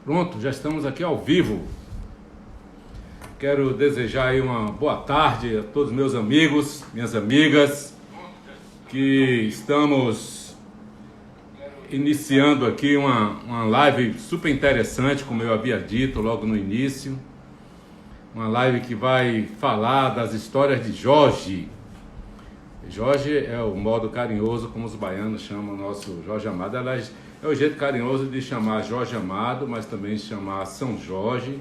Pronto, já estamos aqui ao vivo. Quero desejar aí uma boa tarde a todos meus amigos, minhas amigas, que estamos iniciando aqui uma live super interessante, como eu havia dito logo no início. Uma live que vai falar das histórias de Jorge. Jorge é o modo carinhoso como os baianos chamam o nosso Jorge Amado. Aliás, é o jeito carinhoso de chamar Jorge Amado, mas também chamar São Jorge,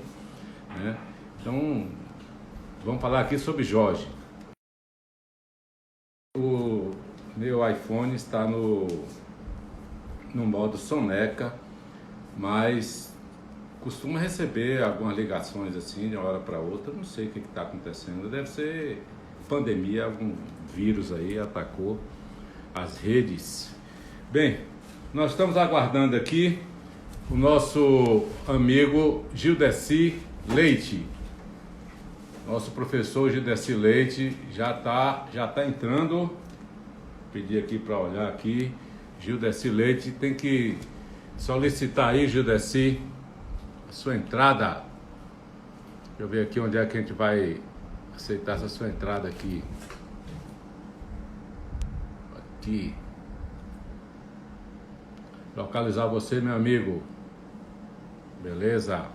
né? Então, vamos falar aqui sobre Jorge. O meu iPhone está no modo soneca, mas costuma receber algumas ligações assim de uma hora para outra. Não sei o que está acontecendo. Deve ser pandemia, algum vírus aí atacou as redes. Bem, nós estamos aguardando aqui o nosso amigo Gildeci Leite. Nosso professor Gildeci Leite já tá entrando. Vou pedir aqui para olhar aqui. Gildeci Leite tem que solicitar aí, Gildeci, a sua entrada. Deixa eu ver aqui onde é que a gente vai aceitar essa sua entrada aqui. Aqui. Localizar você, meu amigo. Beleza?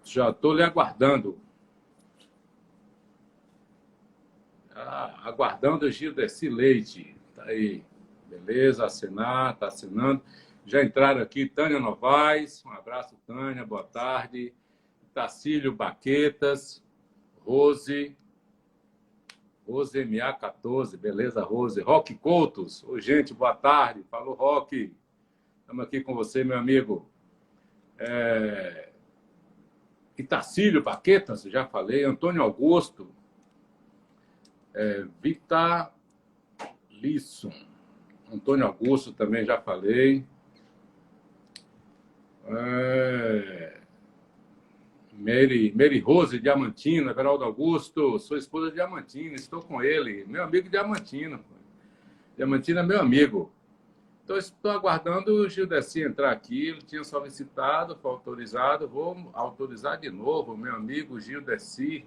Já estou lhe aguardando. Aguardando o Gildeci Leite. Tá aí. Beleza, assinar, tá assinando. Já entraram aqui Tânia Novaes. Um abraço, Tânia. Boa tarde. Tacílio Baquetas. Rose MA14. Beleza, Rose. Roque Coutos. Oi, gente, boa tarde. Falou, Roque. Estamos aqui com você, meu amigo. Itacílio Baquetas, já falei. Antônio Augusto. Vita Lisson. Antônio Augusto também já falei. Mary Rose Diamantino, Everaldo Augusto, sou esposa de Diamantino, estou com ele, meu amigo Diamantino. Diamantino é meu amigo. Então, estou aguardando o Gildeci entrar aqui, ele tinha solicitado, foi autorizado, vou autorizar de novo, meu amigo Gildeci.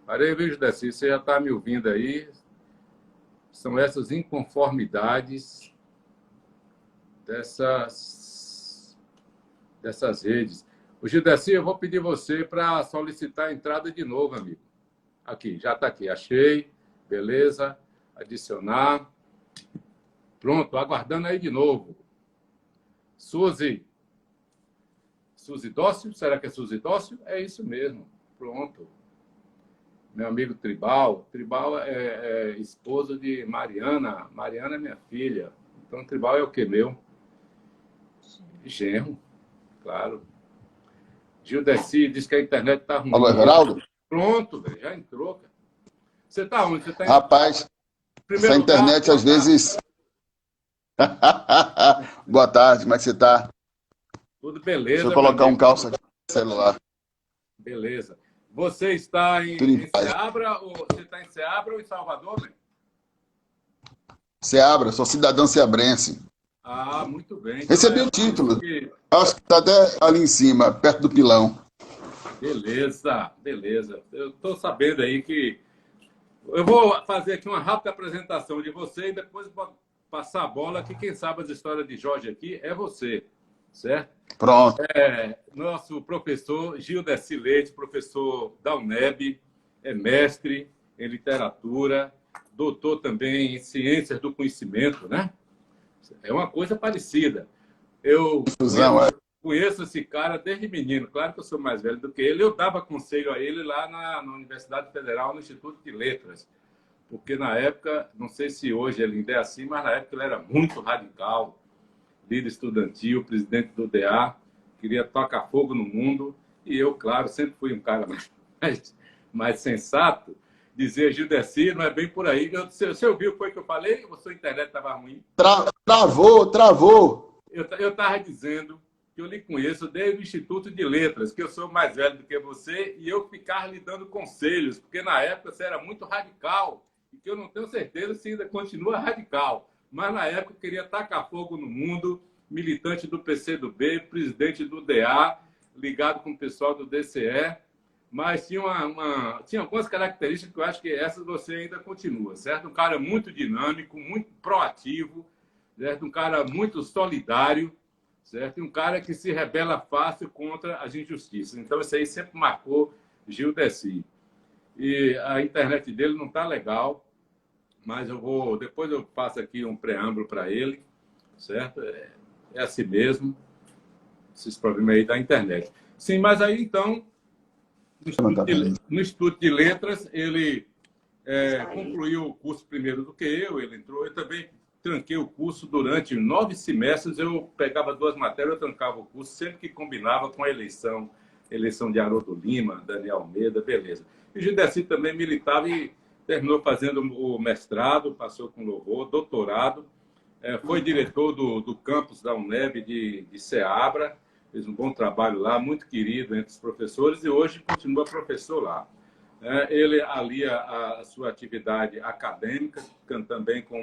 Parei, viu, Gildeci, você já está me ouvindo aí. São essas inconformidades dessas redes. O Gildeci, eu vou pedir você para solicitar a entrada de novo, amigo. Aqui, já está aqui. Achei. Beleza. Adicionar. Pronto, aguardando aí de novo. Suzy Dócil? Será que é Suzy Dócil? É isso mesmo. Pronto. Meu amigo Tribal. Tribal é esposa de Mariana. Mariana é minha filha. Então, Tribal é o quê, meu? Genro. Claro. Gildeci diz que a internet está ruim. Alô, Everaldo? Pronto, velho, já entrou, cara. Você está onde? Você tá em... Rapaz, Primeiro essa lugar, internet às vezes... Boa tarde, como é que você está? Tudo beleza, Deixa eu colocar um calça aqui no celular. Beleza. Você está Tudo em em paz. Ceabra ou em Salvador, velho? Seabra, sou cidadão ceabrense. Ah, muito bem. Então, Recebi o por isso título. que... Acho que está até ali em cima, perto do pilão. Beleza, beleza. Eu estou sabendo aí que... Eu vou fazer aqui uma rápida apresentação de você e depois vou passar a bola, que quem sabe as histórias de Jorge aqui é você, certo? Pronto. Nosso professor Gildeci Leite, professor da UNEB, é mestre em literatura, doutor também em ciências do conhecimento, né? É uma coisa parecida. Eu conheço esse cara desde menino, claro que eu sou mais velho do que ele. Eu dava conselho a ele lá na Universidade Federal, no Instituto de Letras, porque na época, não sei se hoje ele ainda é assim, mas na época ele era muito radical, líder estudantil, presidente do DA, queria tocar fogo no mundo, e eu, claro, sempre fui um cara mais sensato, dizer, Gildeci, não é bem por aí. Você ouviu o que foi que eu falei? A sua internet estava ruim. Travou. Eu estava dizendo que eu lhe conheço desde o Instituto de Letras, que eu sou mais velho do que você, e eu ficava lhe dando conselhos, porque na época você era muito radical, e que eu não tenho certeza se ainda continua radical. mas na época queria tacar fogo no mundo, militante do PCdoB, presidente do DA, ligado com o pessoal do DCE, mas tinha algumas características que eu acho que essas você ainda continua, certo? Um cara muito dinâmico, muito proativo, certo? Um cara muito solidário, certo? E um cara que se rebela fácil contra as injustiças. Então, isso aí sempre marcou Gil Deci. E a internet dele não está legal, mas depois eu passo aqui um preâmbulo para ele, certo? É assim mesmo, esses problemas aí da internet. Sim, mas aí então, no Instituto de Letras, ele concluiu o curso primeiro do que ele entrou, eu também tranquei o curso durante 9 semestres, eu pegava 2 matérias, eu trancava o curso, sempre que combinava com a eleição de Haroldo Lima, Daniel Almeida, beleza. E o Gildeci também militava e terminou fazendo o mestrado, passou com louvor, doutorado, foi diretor do campus da UNEB de Ceabra, fez um bom trabalho lá, muito querido entre os professores, e hoje continua professor lá. Ele alia a sua atividade acadêmica, também com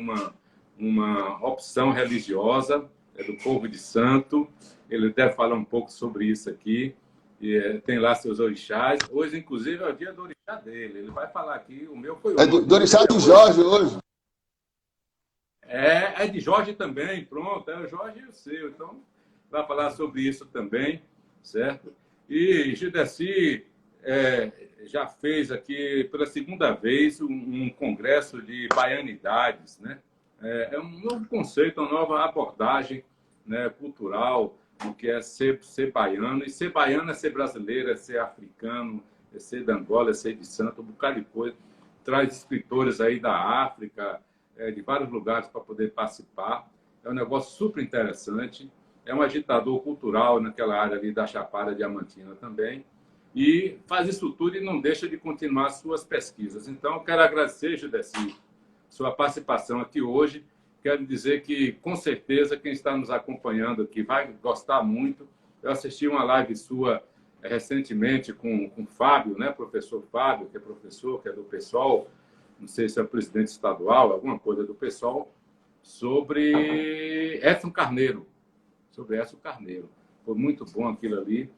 uma opção religiosa, do povo de santo. Ele deve falar um pouco sobre isso aqui. E, tem lá seus orixás. Hoje, inclusive, é o dia do orixá dele. Ele vai falar aqui, o meu foi hoje. Do orixá de Jorge hoje. É de Jorge também, pronto. É o Jorge e o seu. Então, vai falar sobre isso também, certo? E Gildeci já fez aqui, pela segunda vez, um congresso de baianidades, né? É um novo conceito, uma nova abordagem, né, cultural, do que é ser baiano. E ser baiano é ser brasileiro, é ser africano, é ser de Angola, é ser de Santo, um bocado de coisa. Traz escritores aí da África, de vários lugares para poder participar. É um negócio super interessante. É um agitador cultural naquela área ali da Chapada Diamantina também. E faz isso tudo e não deixa de continuar suas pesquisas. Então, eu quero agradecer, Gildeci, sua participação aqui hoje. Quero dizer que, com certeza, quem está nos acompanhando aqui vai gostar muito. Eu assisti uma live sua recentemente com o Fábio, né? Professor Fábio, que é professor, que é do PSOL, não sei se é o presidente estadual, alguma coisa do PSOL, sobre Edson Carneiro. Foi muito bom aquilo ali.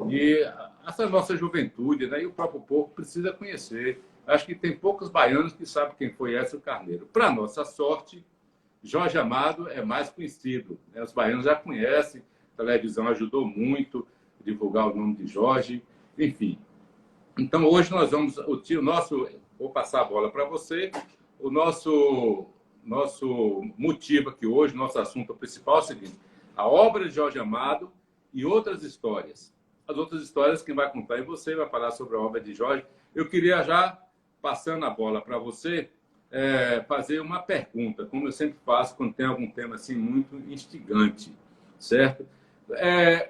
E essa nossa juventude, né, e o próprio povo precisa conhecer. Acho que tem poucos baianos que sabem quem foi Edson Carneiro. Para nossa sorte, Jorge Amado é mais conhecido, né? Os baianos já conhecem, a televisão ajudou muito a divulgar o nome de Jorge, enfim. Então, hoje nós vamos... Vou passar a bola para você. O nosso motivo aqui hoje, nosso assunto principal é o seguinte: a obra de Jorge Amado e outras histórias. As outras histórias quem vai contar é você, vai falar sobre a obra de Jorge. Eu queria já, passando a bola para você, fazer uma pergunta, como eu sempre faço quando tem algum tema assim muito instigante, certo?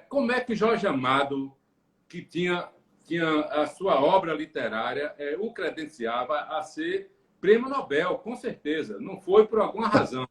Como é que Jorge Amado, que tinha a sua obra literária, o credenciava a ser prêmio Nobel, com certeza. Não foi por alguma razão,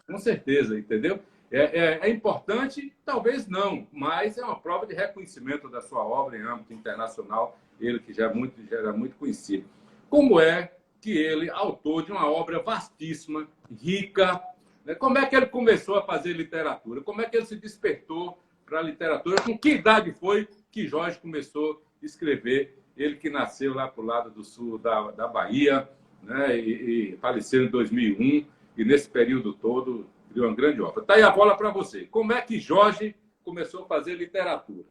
com certeza, entendeu? É importante? Talvez não, mas é uma prova de reconhecimento da sua obra em âmbito internacional, ele que já era muito conhecido. Como é que ele, autor de uma obra vastíssima, rica, né? Como é que ele começou a fazer literatura? Como é que ele se despertou para a literatura? Com que idade foi que Jorge começou a escrever? Ele que nasceu lá para o lado do sul da Bahia, né? E faleceu em 2001, e nesse período todo criou uma grande obra. Está aí a bola para você. Como é que Jorge começou a fazer literatura?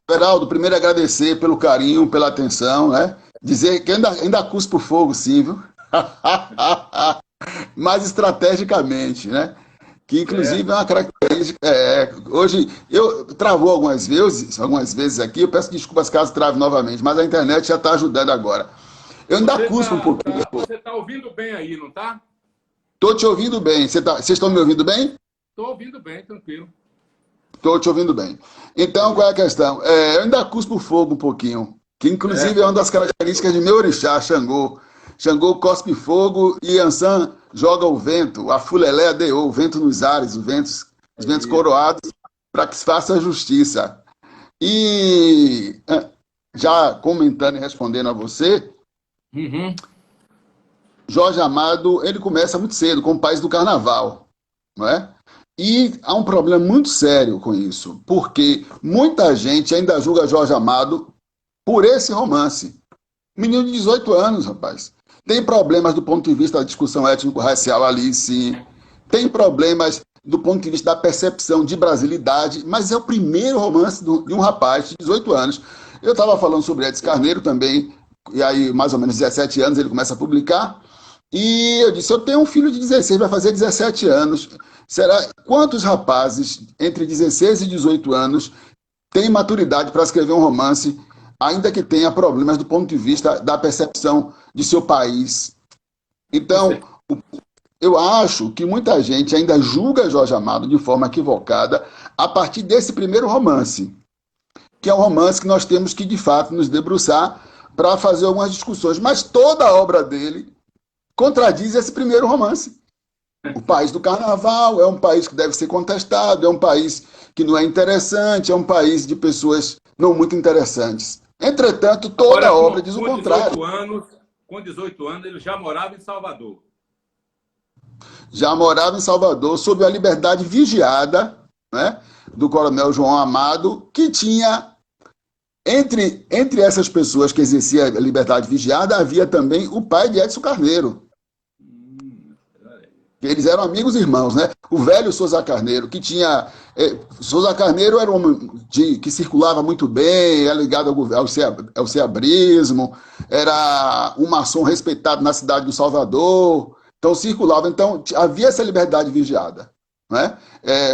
Geraldo, primeiro agradecer pelo carinho, pela atenção, né? Dizer que ainda cuspo fogo, sim, viu? Mas estrategicamente, né? Que inclusive é uma característica. Hoje eu travou algumas vezes aqui, eu peço desculpas caso trave novamente, mas a internet já está ajudando agora. Eu ainda cuspo um pouquinho. Você está ouvindo bem aí, não está? Estou te ouvindo bem. Vocês estão me ouvindo bem? Estou ouvindo bem, tranquilo. Estou te ouvindo bem. Então, qual é a questão? Eu ainda cuspo fogo um pouquinho, que inclusive é uma das características de meu orixá, Xangô. Xangô cospe fogo e Ansan joga o vento, a fulelé adeou, o vento nos ares, os ventos coroados, para que se faça a justiça. E já comentando e respondendo a você, Jorge Amado, ele começa muito cedo, com o País do Carnaval, não é? E há um problema muito sério com isso, porque muita gente ainda julga Jorge Amado por esse romance. Menino de 18 anos, rapaz. Tem problemas do ponto de vista da discussão étnico-racial ali, sim. Tem problemas do ponto de vista da percepção de brasilidade, mas é o primeiro romance de um rapaz de 18 anos. Eu estava falando sobre Edson Carneiro também, e aí mais ou menos 17 anos ele começa a publicar, e eu disse, eu tenho um filho de 16, vai fazer 17 anos. Será quantos rapazes entre 16 e 18 anos têm maturidade para escrever um romance, ainda que tenha problemas do ponto de vista da percepção de seu país? Então, eu acho que muita gente ainda julga Jorge Amado de forma equivocada a partir desse primeiro romance, que é um romance que nós temos que, de fato, nos debruçar para fazer algumas discussões. Mas toda a obra dele contradiz esse primeiro romance. O País do Carnaval é um país que deve ser contestado, é um país que não é interessante, é um país de pessoas não muito interessantes. Entretanto, toda a obra diz o contrário. Com 18 anos, ele já morava em Salvador. Já morava em Salvador, sob a liberdade vigiada, né, do coronel João Amado, que tinha, entre essas pessoas que exerciam a liberdade vigiada, havia também o pai de Edson Carneiro. Eles eram amigos e irmãos, né? O velho Souza Carneiro, que tinha... Souza Carneiro era um homem que circulava muito bem, era ligado ao ceabrismo, era um maçom respeitado na cidade do Salvador, então circulava. Então havia essa liberdade vigiada, né?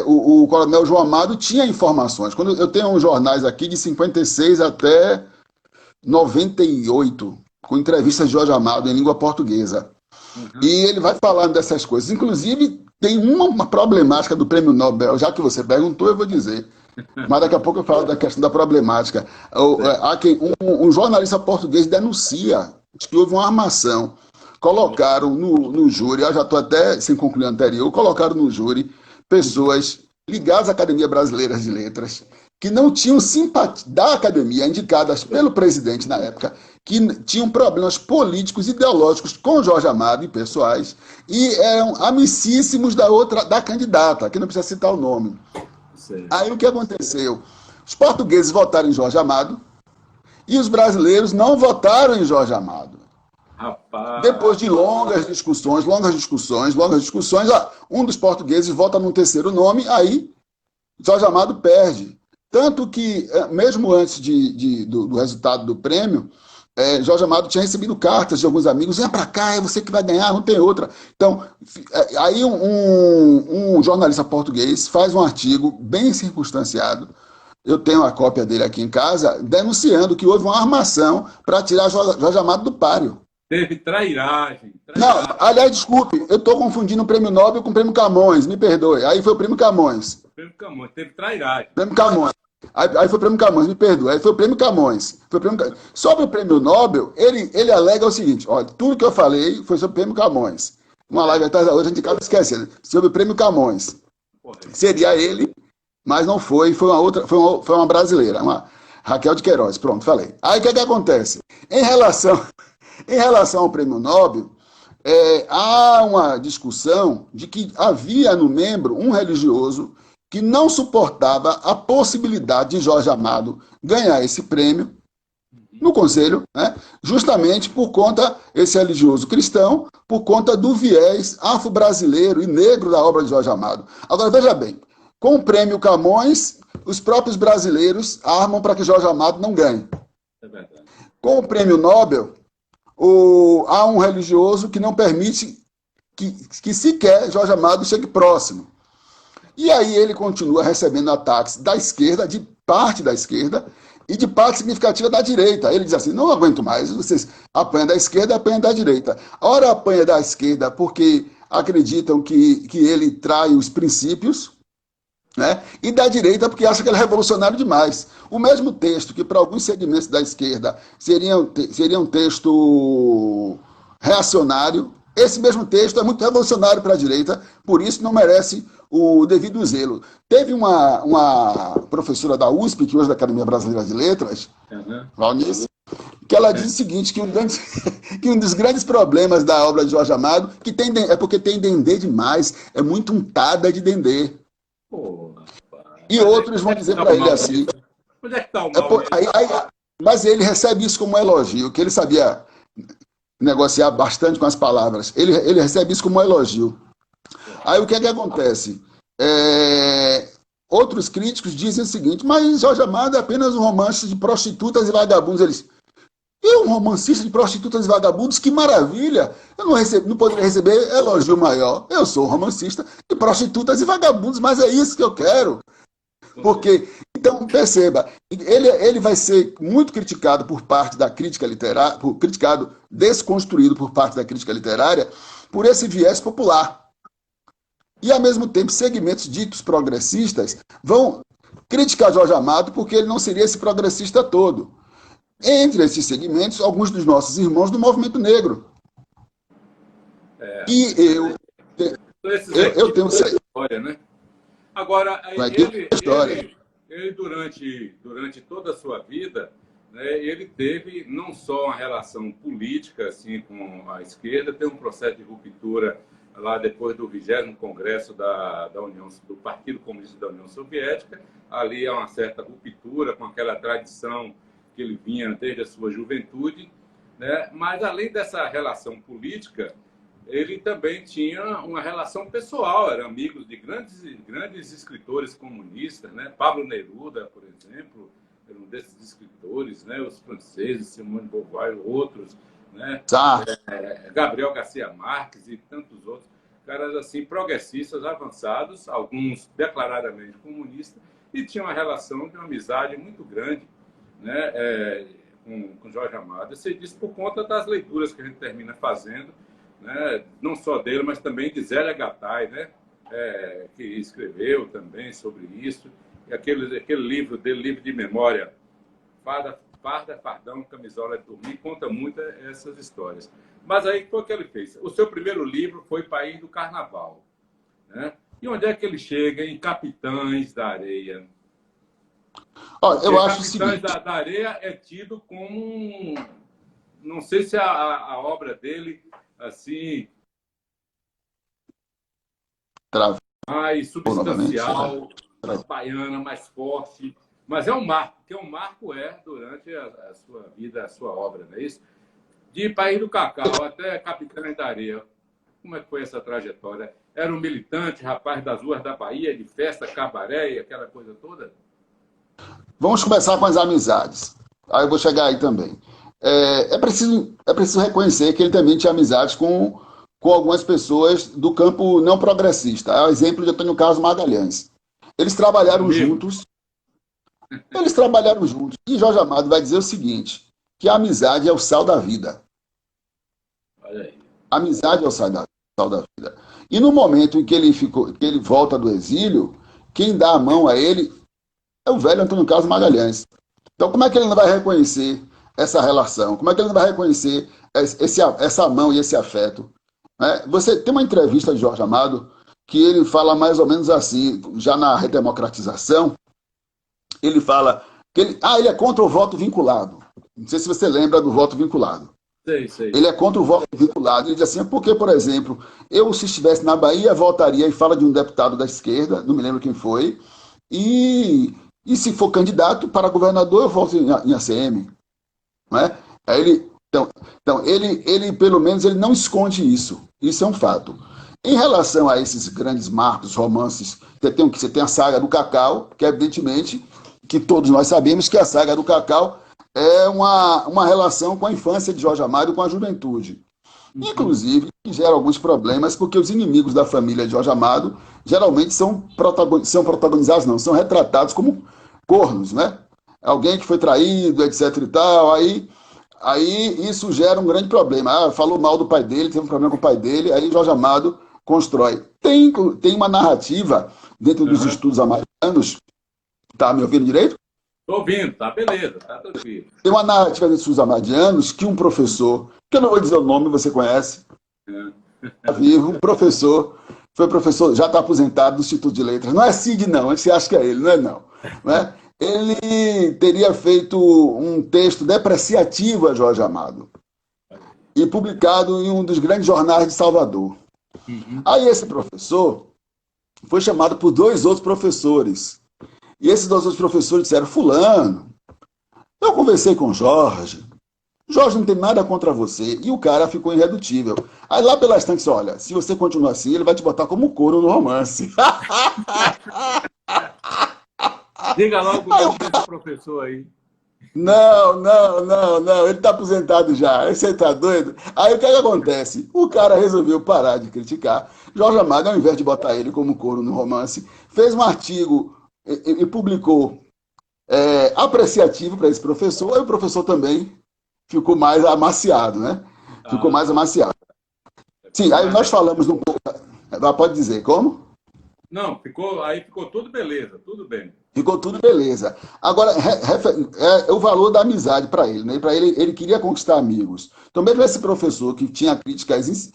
O coronel João Amado tinha informações. Quando eu tenho uns jornais aqui de 56 até 98, com entrevistas de Jorge Amado em língua portuguesa. E ele vai falando dessas coisas. Inclusive, tem uma problemática do Prêmio Nobel, já que você perguntou, eu vou dizer. Mas daqui a pouco eu falo da questão da problemática. Um jornalista português denuncia que houve uma armação. Colocaram no júri, eu já estou até sem concluir o anterior, colocaram no júri pessoas ligadas à Academia Brasileira de Letras, que não tinham simpatia da academia, indicadas pelo presidente na época, que tinham problemas políticos, ideológicos com Jorge Amado e pessoais, e eram amicíssimos da candidata, que não precisa citar o nome. Sim. Aí o que aconteceu? Os portugueses votaram em Jorge Amado e os brasileiros não votaram em Jorge Amado. Rapaz. Depois de longas discussões, um dos portugueses vota num terceiro nome, aí Jorge Amado perde. Tanto que, mesmo antes do resultado do prêmio, Jorge Amado tinha recebido cartas de alguns amigos, vem para cá, é você que vai ganhar, não tem outra. Então, aí um jornalista português faz um artigo bem circunstanciado, eu tenho a cópia dele aqui em casa, denunciando que houve uma armação para tirar Jorge Amado do páreo. Teve trairagem. Não, aliás, desculpe, eu estou confundindo o Prêmio Nobel com o Prêmio Camões, me perdoe. Aí foi o Prêmio Camões. Teve trairagem. Prêmio Camões. Aí foi o Prêmio Camões, me perdoe. Aí foi o Prêmio Camões. Sobre o Prêmio Nobel, ele alega o seguinte, olha, tudo que eu falei foi sobre o Prêmio Camões. Uma live atrás da outra, a gente acaba esquecendo. Sobre o Prêmio Camões. Seria ele, mas não foi, foi uma brasileira, uma Raquel de Queiroz. Pronto, falei. Aí o que acontece? Em relação ao Prêmio Nobel, há uma discussão de que havia no membro um religioso que não suportava a possibilidade de Jorge Amado ganhar esse prêmio no Conselho, né, justamente por conta, esse religioso cristão, por conta do viés afro-brasileiro e negro da obra de Jorge Amado. Agora, veja bem, com o Prêmio Camões, os próprios brasileiros armam para que Jorge Amado não ganhe. É verdade. Com o Prêmio Nobel, há um religioso que não permite que sequer Jorge Amado chegue próximo. E aí ele continua recebendo ataques da esquerda, de parte da esquerda, e de parte significativa da direita. Ele diz assim, não aguento mais, vocês apanham da esquerda, apanham da direita. Ora apanha da esquerda porque acreditam que ele trai os princípios, né? E da direita porque acha que ele é revolucionário demais. O mesmo texto que para alguns segmentos da esquerda seria um texto reacionário, esse mesmo texto é muito revolucionário para a direita, por isso não merece o devido zelo. Teve uma professora da USP, que hoje é da Academia Brasileira de Letras, Valnice, que ela diz o seguinte, que que um dos grandes problemas da obra de Jorge Amado é porque tem dendê demais, é muito untada de dendê. Pô, E outros vão dizer para ele assim... Onde é que está o mal nisso? Mas ele recebe isso como um elogio, que ele sabia negociar bastante com as palavras. Ele recebe isso como um elogio. Aí o que é que acontece? Outros críticos dizem o seguinte, mas Jorge Amado é apenas um romance de prostitutas e vagabundos. Eles, um romancista de prostitutas e vagabundos, que maravilha! Eu não poderia receber elogio maior. Eu sou um romancista de prostitutas e vagabundos, mas é isso que eu quero. Porque, então, perceba, ele vai ser muito criticado por parte da crítica literária, desconstruído por parte da crítica literária, por esse viés popular. E, ao mesmo tempo, segmentos ditos progressistas vão criticar Jorge Amado porque ele não seria esse progressista todo. Entre esses segmentos, alguns dos nossos irmãos do movimento negro. E eu tenho... História, né? Agora, ele durante toda a sua vida, né, ele teve não só uma relação política assim, com a esquerda, teve um processo de ruptura lá depois do 20º Congresso do Partido Comunista da União Soviética. Ali há uma certa ruptura com aquela tradição que ele vinha desde a sua juventude, né? Mas, além dessa relação política, ele também tinha uma relação pessoal, era amigo de grandes escritores comunistas, né? Pablo Neruda, por exemplo, era um desses escritores, né? Os franceses, Simone de Beauvoir, outros, né? Gabriel Garcia Marques e tantos outros, caras assim, progressistas, avançados, alguns declaradamente comunistas, e tinham uma relação de uma amizade muito grande, né? Com Jorge Amado. Isso diz por conta das leituras que a gente termina fazendo, né? Não só dele, mas também de Zélia Gattai, né? Que escreveu também sobre isso. E aquele livro dele, livro de memória, Farda, Fardão, Camisola de Dormir, conta muito essas histórias. Mas aí, o que ele fez? O seu primeiro livro foi País do Carnaval, né? E onde é que ele chega? Em Capitães da Areia. Eu acho o seguinte... Capitães da Areia é tido como... Não sei se a obra dele, assim... mais substancial, mais baiana, mais forte... Mas é um marco, porque um marco durante a sua vida, a sua obra, não é isso? De País do Cacau até Capitães da Areia. Como é que foi essa trajetória? Era um militante, rapaz das ruas da Bahia, de festa, cabaré e aquela coisa toda? Vamos começar com as amizades. Aí eu vou chegar aí também. É preciso reconhecer que ele também tinha amizades com algumas pessoas do campo não progressista. É o exemplo de Antônio Carlos Magalhães. Eles trabalharam juntos. E Jorge Amado vai dizer o seguinte, que a amizade é o sal da vida. Olha aí. A amizade é o sal da vida. E no momento em que ele volta do exílio, quem dá a mão a ele é o velho Antônio Carlos Magalhães. Então, como é que ele não vai reconhecer essa relação? Como é que ele não vai reconhecer essa mão e esse afeto? Você tem uma entrevista de Jorge Amado que ele fala mais ou menos assim, já na redemocratização, ele fala que ele é contra o voto vinculado. Não sei se você lembra do voto vinculado. Sei. Ele é contra o voto vinculado. Ele diz assim, porque, por exemplo, eu, se estivesse na Bahia, votaria, e fala de um deputado da esquerda, não me lembro quem foi, e se for candidato para governador, eu voto em ACM. Não é? Aí ele, pelo menos, ele não esconde isso. Isso é um fato. Em relação a esses grandes marcos, romances, você tem a saga do Cacau, que evidentemente, que todos nós sabemos que a saga do Cacau é uma relação com a infância de Jorge Amado com a juventude. Inclusive, que gera alguns problemas, porque os inimigos da família de Jorge Amado geralmente são protagonizados, são retratados como cornos, né? Alguém que foi traído, etc e tal, aí isso gera um grande problema. Falou mal do pai dele, teve um problema com o pai dele, aí Jorge Amado constrói. Tem uma narrativa dentro dos estudos amadianos. Tá me ouvindo direito? Estou ouvindo, tá beleza, tá tranquilo. Tem uma narrativa dentro dos estudos amadianos que um professor, que eu não vou dizer o nome, você conhece, tá vivo, um professor, foi professor, já está aposentado do Instituto de Letras. Não é Cid, não, você acha que é ele, não é não. ele teria feito um texto depreciativo a Jorge Amado e publicado em um dos grandes jornais de Salvador. Uhum. Aí esse professor foi chamado por dois outros professores. E esses dois outros professores disseram: fulano, eu conversei com Jorge. Jorge não tem nada contra você. E o cara ficou irredutível. Aí lá pela estante, olha, se você continuar assim, ele vai te botar como couro no romance. Diga logo o nome desse professor aí. Não, não, não, não, ele está aposentado já. Você está doido? Aí o que acontece? O cara resolveu parar de criticar. Jorge Amado, ao invés de botar ele como couro no romance, fez um artigo e publicou apreciativo para esse professor, aí o professor também ficou mais amaciado, né? Ficou mais amaciado. Sim, aí nós falamos um pouco. Pode dizer, como? Não, ficou tudo beleza, tudo bem. Ficou tudo beleza. Agora, é o valor da amizade para ele, né? Para ele, ele queria conquistar amigos. Então, mesmo esse professor que tinha críticas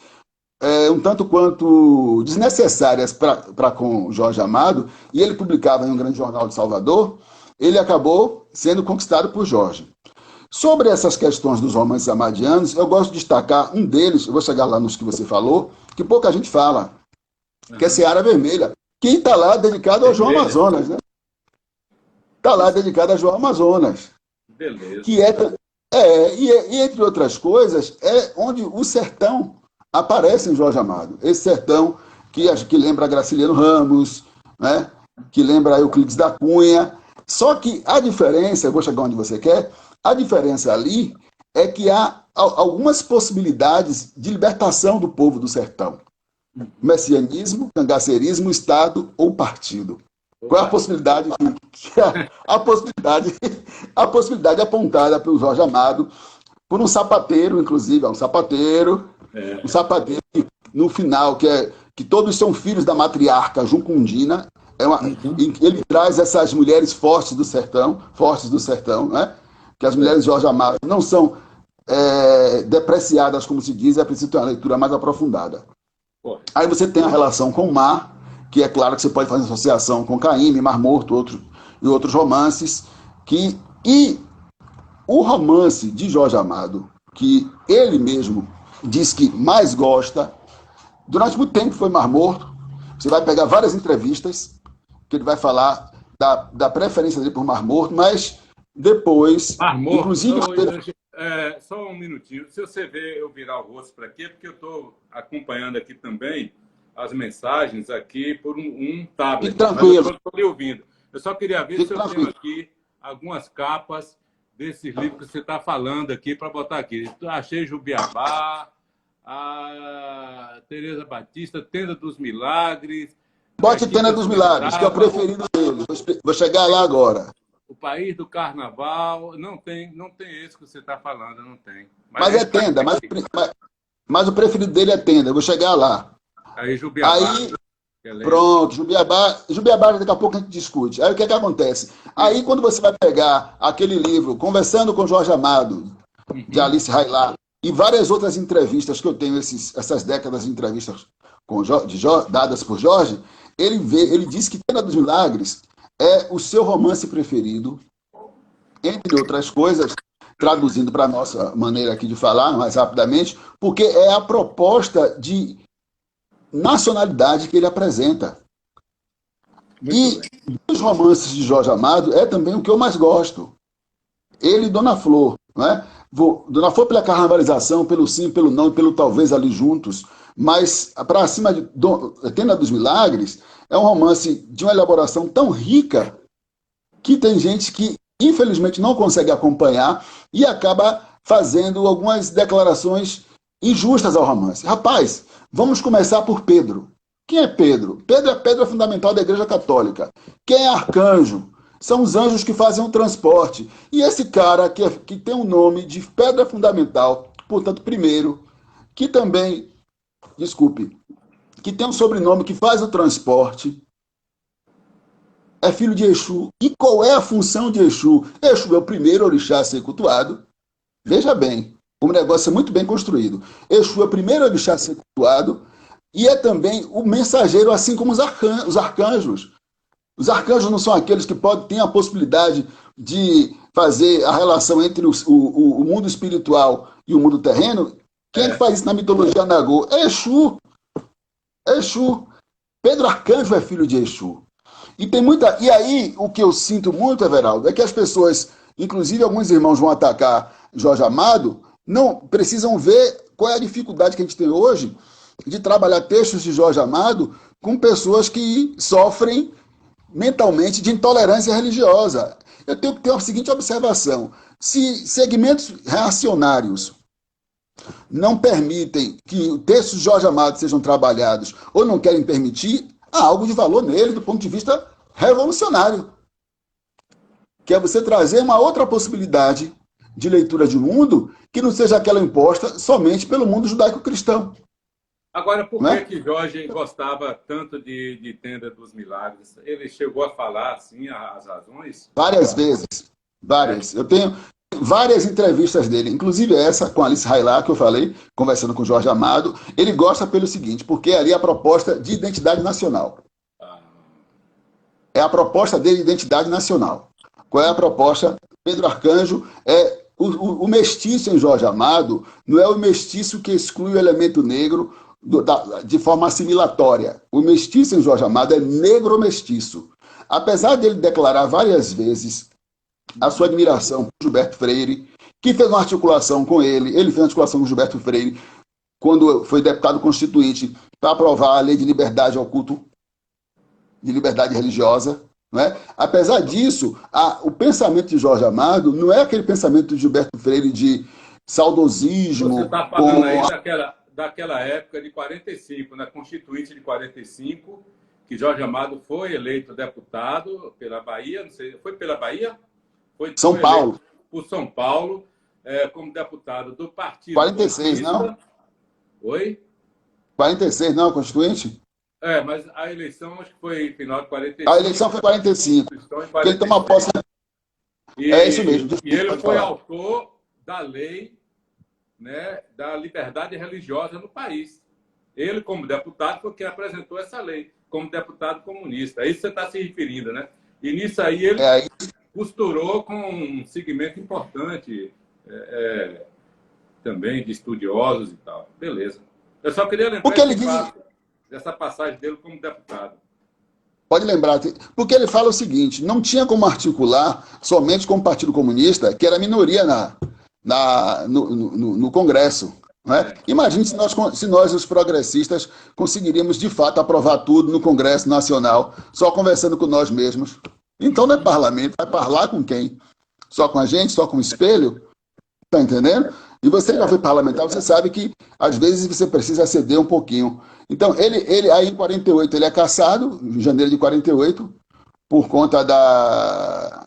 um tanto quanto desnecessárias para com Jorge Amado, e ele publicava em um grande jornal de Salvador, ele acabou sendo conquistado por Jorge. Sobre essas questões dos romances amadianos, eu gosto de destacar um deles, eu vou chegar lá nos que você falou, que pouca gente fala, que é Seara Vermelha, que está lá dedicado ao João Amazonas, né? Está lá dedicado a João Amazonas. Beleza. Que e entre outras coisas, é onde o sertão aparece em Jorge Amado. Esse sertão que lembra Graciliano Ramos, né? Que lembra Euclides da Cunha. Só que a diferença, eu vou chegar onde você quer, a diferença ali é que há algumas possibilidades de libertação do povo do sertão. Messianismo, cangaceirismo, Estado ou partido. Qual é a possibilidade? A possibilidade apontada pelo Jorge Amado por um sapateiro, inclusive, um sapateiro que, no final, que todos são filhos da matriarca Jucundina, ele traz essas mulheres fortes do sertão, né? Que as mulheres de Jorge Amado não são depreciadas, como se diz, é preciso ter uma leitura mais aprofundada. Aí você tem a relação com o mar, que é claro que você pode fazer associação com Caíme, Mar Morto e outros romances, e o romance de Jorge Amado, que ele mesmo diz que mais gosta, durante muito tempo foi Mar Morto. Você vai pegar várias entrevistas que ele vai falar da preferência dele por Mar Morto, mas depois, Mar Morto, inclusive... só um minutinho. Se você ver eu virar o rosto para aqui, é porque eu estou acompanhando aqui também as mensagens aqui por um tablet. Fique tranquilo. Mas eu estou lhe ouvindo. Eu só queria ver se eu tenho aqui algumas capas desses livros que você está falando aqui para botar aqui. Achei Jubiabá, a Tereza Batista, Tenda dos Milagres. Bote Tenda dos Milagres, que é o preferido dele. Vou chegar lá agora. O País do Carnaval. Não tem esse que você está falando, não tem. Mas é Tenda, mas o preferido dele é Tenda. Eu vou chegar lá. Aí Jubiabá. Pronto, Jubiabá daqui a pouco a gente discute. Aí o que acontece? Aí quando você vai pegar aquele livro, Conversando com Jorge Amado, de Alice Railá, e várias outras entrevistas que eu tenho, essas décadas de entrevistas dadas por Jorge, ele diz que Tenda dos Milagres é o seu romance preferido, entre outras coisas, traduzindo para a nossa maneira aqui de falar, mais rapidamente, porque é a proposta de nacionalidade que ele apresenta. E dos romances de Jorge Amado é também o que eu mais gosto. Ele e Dona Flor, né? Dona Flor pela carnavalização, pelo sim, pelo não e pelo talvez ali juntos, mas para cima de Tenda dos Milagres é um romance de uma elaboração tão rica que tem gente que infelizmente não consegue acompanhar e acaba fazendo algumas declarações injustas ao romance. Rapaz, vamos começar por Pedro. Quem é Pedro? Pedro é a pedra fundamental da Igreja Católica. Quem é arcanjo? São os anjos que fazem o transporte. E esse cara que tem o nome de pedra fundamental, portanto, primeiro, que também, que tem um sobrenome que faz o transporte, é filho de Exu. E qual é a função de Exu? Exu é o primeiro orixá a ser cultuado. Veja bem, o negócio é muito bem construído. Exu é o primeiro orixá a ser cultuado e é também o mensageiro, assim como os arcanjos. Os arcanjos não são aqueles que têm a possibilidade de fazer a relação entre o mundo espiritual e o mundo terreno? Quem é que faz isso na mitologia Nagô? É Exu. É Exu. Pedro Arcanjo é filho de Exu. E tem muita. E aí, o que eu sinto muito, Everaldo, é que as pessoas, inclusive alguns irmãos vão atacar Jorge Amado, não precisam ver qual é a dificuldade que a gente tem hoje de trabalhar textos de Jorge Amado com pessoas que sofrem mentalmente de intolerância religiosa. Eu tenho que ter a seguinte observação: se segmentos reacionários não permitem que textos de Jorge Amado sejam trabalhados ou não querem permitir, há algo de valor nele do ponto de vista revolucionário, que é você trazer uma outra possibilidade de leitura de mundo que não seja aquela imposta somente pelo mundo judaico-cristão. Agora, por que Jorge gostava tanto de Tenda dos Milagres? Ele chegou a falar, assim, as razões? Várias vezes. Várias. Eu tenho várias entrevistas dele, inclusive essa com Alice Hailá, que eu falei, conversando com Jorge Amado. Ele gosta pelo seguinte, porque ali é a proposta de identidade nacional. É a proposta dele de identidade nacional. Qual é a proposta? Pedro Arcanjo é o mestiço em Jorge Amado, não é o mestiço que exclui o elemento negro de forma assimilatória. O mestiço em Jorge Amado é negro-mestiço. Apesar dele declarar várias vezes a sua admiração por Gilberto Freire, que fez uma articulação com ele fez uma articulação com Gilberto Freire, quando foi deputado constituinte, para aprovar a lei de liberdade ao culto, de liberdade religiosa. Não é? Apesar disso, o pensamento de Jorge Amado não é aquele pensamento de Gilberto Freire de saudosismo. Você está falando aí daquela época de 45, na Constituinte de 45, que Jorge Amado foi eleito deputado pela Bahia, não sei, foi pela Bahia? São Paulo. Por São Paulo, como deputado do Partido 46, Comunista. Não? Oi? 46, não, Constituinte? Mas a eleição acho que foi final de 45. A eleição foi 45. Porque ele toma posse. É isso mesmo. E ele foi autor da lei, né, da liberdade religiosa no país. Ele, como deputado, foi quem apresentou essa lei, como deputado comunista. É isso que você está se referindo, né? E nisso aí ele costurou com um segmento importante também de estudiosos e tal. Beleza. Eu só queria lembrar dessa passagem dele como deputado. Pode lembrar, porque ele fala o seguinte: não tinha como articular somente com o Partido Comunista, que era minoria no Congresso. Não é? Imagine se nós, os progressistas, conseguiríamos de fato aprovar tudo no Congresso Nacional, só conversando com nós mesmos. Então não é parlamento, vai falar com quem? Só com a gente, só com o espelho? Está entendendo? E você já foi parlamentar, você sabe que às vezes você precisa ceder um pouquinho. Então, ele aí em 48 ele é cassado, em janeiro de 48, por conta da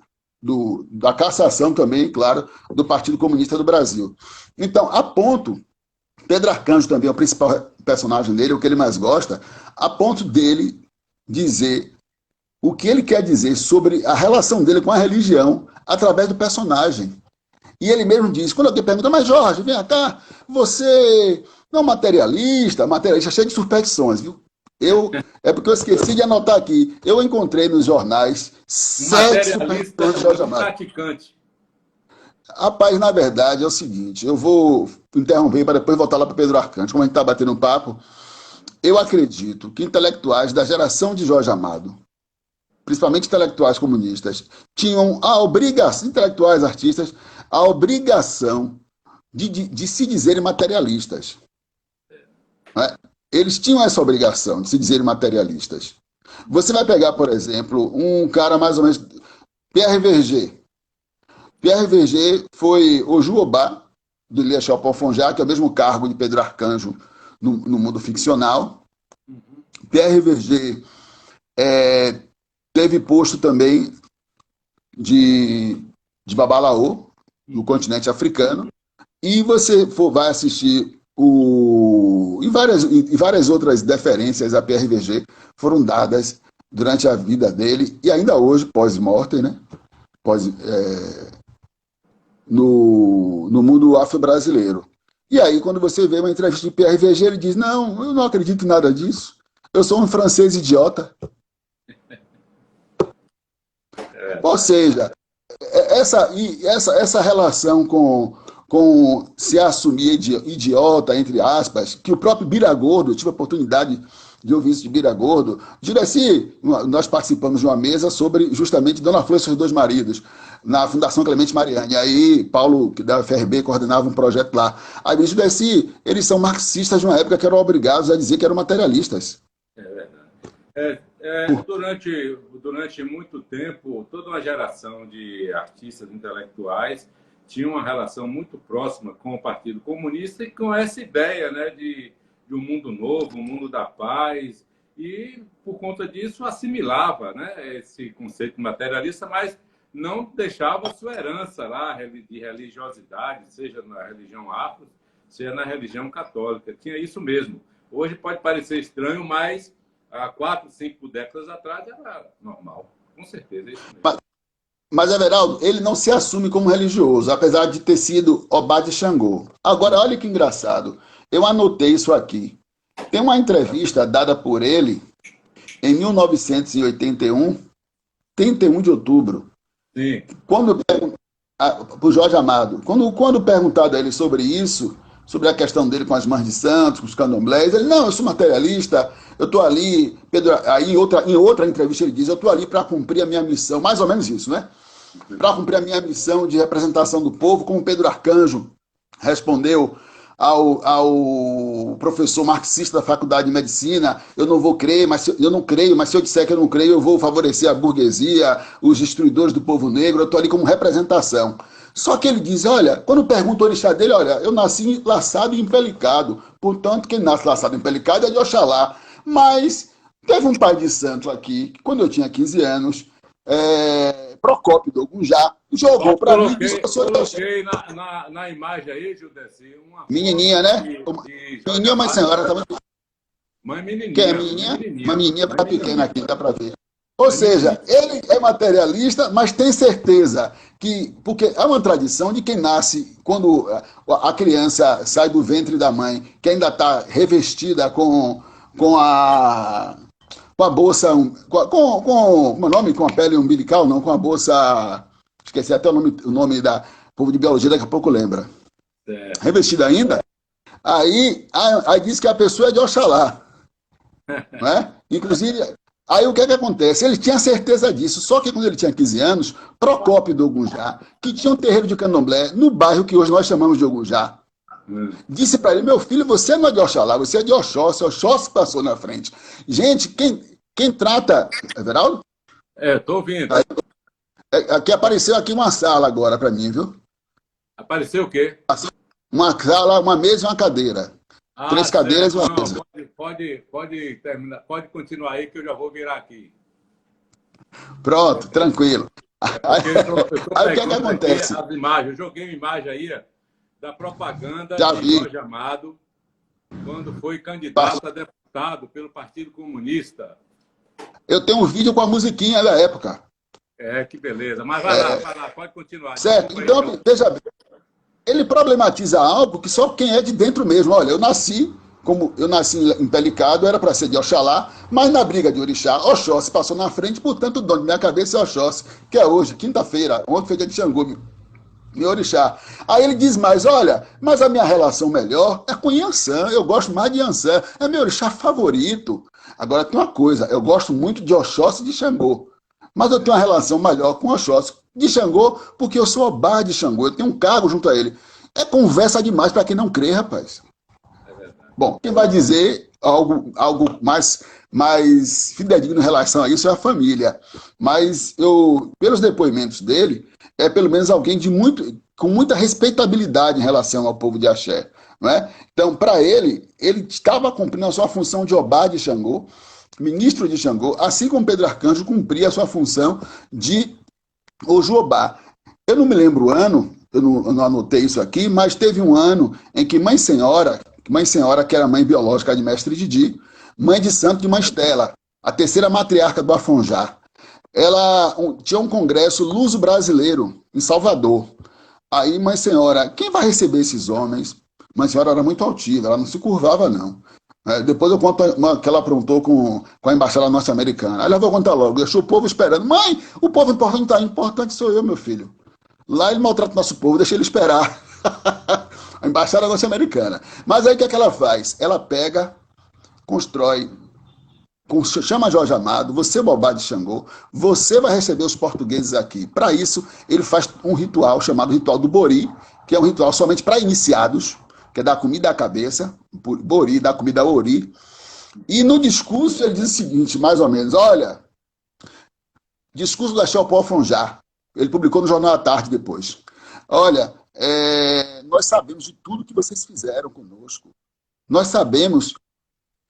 cassação também, claro, do Partido Comunista do Brasil. Então, a ponto, Pedro Arcanjo também é o principal personagem dele, o que ele mais gosta, a ponto dele dizer o que ele quer dizer sobre a relação dele com a religião através do personagem. E ele mesmo diz, quando alguém pergunta, mas Jorge, vem cá, você não é materialista cheio de superstições, viu? É porque eu esqueci de anotar aqui. Eu encontrei nos jornais 7 superstições de Jorge Amado. Praticante. Rapaz, na verdade é o seguinte, eu vou interromper para depois voltar lá para Pedro Arcanjo, como a gente está batendo um papo. Eu acredito que intelectuais da geração de Jorge Amado, principalmente intelectuais comunistas, tinham a obrigação, intelectuais artistas, a obrigação de se dizerem materialistas. Né? Eles tinham essa obrigação de se dizerem materialistas. Você vai pegar, por exemplo, um cara mais ou menos... Pierre Verger. Pierre Verger foi o Juobá, do Lia Chopin-Fonjá, que é o mesmo cargo de Pedro Arcanjo no mundo ficcional. Pierre Verger teve posto também de Babalaô, no continente africano, e você vai assistir e várias outras deferências a Pierre Verger foram dadas durante a vida dele, e ainda hoje, pós-mortem, né? No mundo afro-brasileiro. E aí, quando você vê uma entrevista de Pierre Verger, ele diz, não, eu não acredito em nada disso, eu sou um francês idiota. Ou seja, essa relação com se assumir idiota, entre aspas, que o próprio Bira Gordo, eu tive a oportunidade de ouvir isso de Bira Gordo. Juraci, nós participamos de uma mesa sobre justamente Dona Flor e seus dois maridos, na Fundação Clemente Mariani. Aí Paulo, que da UFRB, coordenava um projeto lá. Aí disse, Juraci, eles são marxistas de uma época que eram obrigados a dizer que eram materialistas. É verdade. Durante muito tempo, toda uma geração de artistas intelectuais tinha uma relação muito próxima com o Partido Comunista e com essa ideia, né, de um mundo novo, um mundo da paz, e por conta disso assimilava, né, esse conceito materialista, mas não deixava a sua herança lá de religiosidade, seja na religião afro, seja na religião católica. Tinha isso mesmo. Hoje pode parecer estranho, mas há 4, 5 décadas atrás era normal. Com certeza, é isso mesmo. Mas, Everaldo, ele não se assume como religioso, apesar de ter sido Obá de Xangô. Agora, olha que engraçado. Eu anotei isso aqui. Tem uma entrevista dada por ele em 1981, 31 de outubro. Sim. Para o Jorge Amado. Quando perguntado a ele sobre isso, sobre a questão dele com as mães de santos, com os candomblés, ele, não, eu sou materialista, eu estou ali, Pedro, aí em outra entrevista ele diz, eu estou ali para cumprir a minha missão, mais ou menos isso, né? Para cumprir a minha missão de representação do povo, como Pedro Arcanjo respondeu ao professor marxista da Faculdade de Medicina, eu não vou crer, eu não creio, mas se eu disser que eu não creio, eu vou favorecer a burguesia, os destruidores do povo negro, eu estou ali como representação. Só que ele diz, olha, quando pergunta o orixá dele, olha, eu nasci laçado e empelicado, portanto, quem nasce laçado e empelicado é de Oxalá. Mas teve um pai de santo aqui, que quando eu tinha 15 anos, Procópio do Ogunjá, jogou para mim. Coloquei na imagem aí, Judeci, uma menininha, né? Menininha ou mãe senhora? Mãe menininha. Quem é menininha? Uma menininha tá pequena aqui, dá para ver. Ou seja, ele é materialista, mas tem certeza que... Porque há uma tradição de quem nasce, quando a criança sai do ventre da mãe, que ainda está revestida com a bolsa... Com o nome? Com a pele umbilical? Não, com a bolsa... Esqueci até o nome da povo de biologia, daqui a pouco lembra. Revestida ainda. Aí diz que a pessoa é de Oxalá. Né? Inclusive... Aí o que acontece? Ele tinha certeza disso, só que quando ele tinha 15 anos, Procópio do Ogunjá, que tinha um terreiro de candomblé no bairro que hoje nós chamamos de Ogunjá, disse para ele, meu filho, você não é de Oxalá, você é de Oxóssi, Oxóssi passou na frente. Gente, quem trata... Everaldo? Tô ouvindo. Aqui apareceu aqui uma sala agora para mim, viu? Apareceu o quê? Uma sala, uma mesa e uma cadeira. 3 cadeiras e uma mesa. Pode terminar, pode continuar aí que eu já vou virar aqui. Pronto, tranquilo. Aí o que acontece? As imagens, eu joguei uma imagem aí da propaganda de Jorge Amado, quando foi candidato a deputado pelo Partido Comunista. Eu tenho um vídeo com a musiquinha da época. Que beleza. Mas vai lá, pode continuar. Certo, então, veja bem. Ele problematiza algo que só quem é de dentro mesmo. Olha, eu nasci empelicado, era para ser de Oxalá, mas na briga de orixá, Oxóssi passou na frente, portanto o dono de minha cabeça é Oxóssi, que é hoje, quinta-feira, ontem foi dia de Xangô, meu orixá. Aí ele diz mais, olha, mas a minha relação melhor é com Yansan, eu gosto mais de Yansan, é meu orixá favorito. Agora tem uma coisa, eu gosto muito de Oxóssi e de Xangô, mas eu tenho uma relação melhor com Oxóssi de Xangô, porque eu sou Obá de Xangô, eu tenho um cargo junto a ele. É conversa demais para quem não crê, rapaz. Bom, quem vai dizer algo mais fidedigno em relação a isso é a família. Mas pelos depoimentos dele, é pelo menos alguém com muita respeitabilidade em relação ao povo de Axé. Não é? Então, para ele estava cumprindo a sua função de Obá de Xangô, ministro de Xangô, assim como Pedro Arcanjo cumpria a sua função de Ojuobá. Eu não me lembro o ano, eu não anotei isso aqui, mas teve um ano em que Mãe Senhora, que era mãe biológica de Mestre Didi, mãe de santo de Mãe Estela, a terceira matriarca do Afonjá, ela tinha um congresso luso-brasileiro em Salvador. Aí Mãe Senhora, quem vai receber esses homens? Mãe Senhora era muito altiva, ela não se curvava não. Depois eu conto que ela aprontou com a embaixada norte-americana. Aí eu vou contar logo. Deixou o povo esperando. Mãe, o povo importante tá aí. Importante sou eu, meu filho. Lá ele maltrata o nosso povo, deixa ele esperar. A embaixada norte-americana. Mas aí o que é que ela faz? Ela pega, constrói, chama Jorge Amado, você Bobá de Xangô, você vai receber os portugueses aqui. Para isso, ele faz um ritual chamado Ritual do Bori, que é um ritual somente para iniciados, que é dar comida à cabeça, Bori, dar comida a Ori. E no discurso ele diz o seguinte, mais ou menos, olha, discurso da Xelpó Fonjá, ele publicou no Jornal à Tarde depois. Olha, nós sabemos de tudo que vocês fizeram conosco. Nós sabemos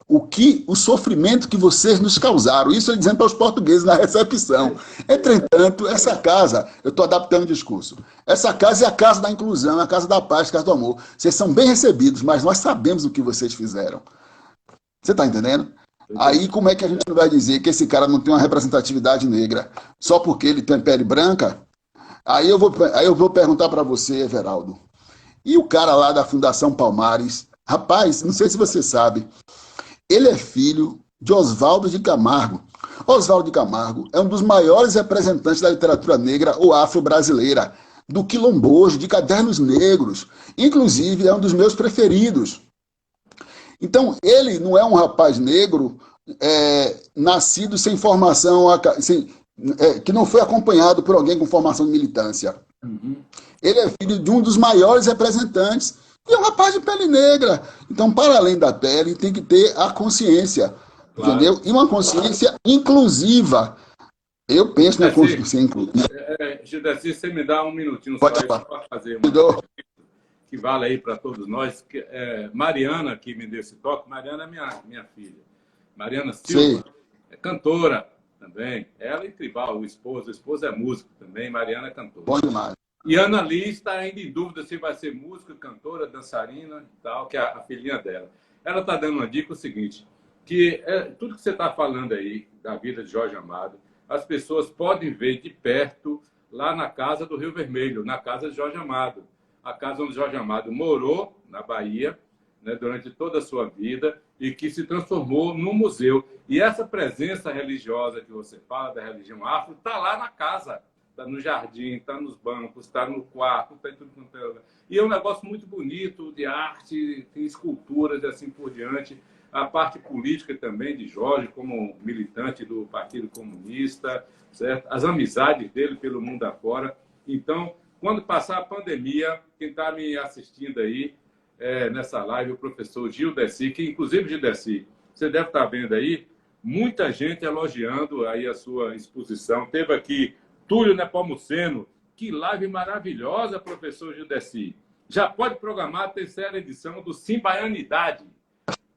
o sofrimento que vocês nos causaram. Isso ele dizendo para os portugueses na recepção. Entretanto, essa casa, eu estou adaptando o discurso, essa casa é a casa da inclusão, é a casa da paz, a casa do amor. Vocês são bem recebidos, mas nós sabemos o que vocês fizeram. Você está entendendo? Aí como é que a gente vai dizer que esse cara não tem uma representatividade negra só porque ele tem pele branca? Aí eu vou perguntar para você, Everaldo. E o cara lá da Fundação Palmares? Rapaz, não sei se você sabe, ele é filho de Oswaldo de Camargo. Oswaldo de Camargo é um dos maiores representantes da literatura negra ou afro-brasileira, do quilombojo, de cadernos negros. Inclusive, é um dos meus preferidos. Então, ele não é um rapaz negro nascido sem formação, que não foi acompanhado por alguém com formação de militância. Uhum. Ele é filho de um dos maiores representantes e é um rapaz de pele negra. Então, para além da pele, tem que ter a consciência, claro. Entendeu? E uma consciência inclusiva. Eu penso na consciência inclusiva. Gildeci, você me dá um minutinho só para fazer uma que vale aí para todos nós. Mariana, que me deu esse toque, Mariana é minha filha. Mariana Silva, é cantora também. Ela e Tribal, o esposo é músico também, Mariana é cantora. Bom demais. E Ana Lee está ainda em dúvida se vai ser música, cantora, dançarina e tal, que é a filhinha dela. Ela está dando uma dica, o seguinte, que tudo que você está falando aí da vida de Jorge Amado, as pessoas podem ver de perto lá na casa do Rio Vermelho, na casa de Jorge Amado. A casa onde Jorge Amado morou, na Bahia, né, durante toda a sua vida, e que se transformou num museu. E essa presença religiosa que você fala, da religião afro, está lá na casa. Está no jardim, está nos bancos, está no quarto, está em tudo quanto é lugar. E é um negócio muito bonito, de arte, tem esculturas e assim por diante. A parte política também de Jorge, como militante do Partido Comunista, certo? As amizades dele pelo mundo afora. Então, quando passar a pandemia, quem está me assistindo aí nessa live, o professor Gildeci, que inclusive, Gildeci, você deve estar vendo aí, muita gente elogiando aí a sua exposição. Teve aqui Túlio Nepomuceno, que live maravilhosa, professor Gildeci. Já pode programar a terceira edição do Sim Baianidade.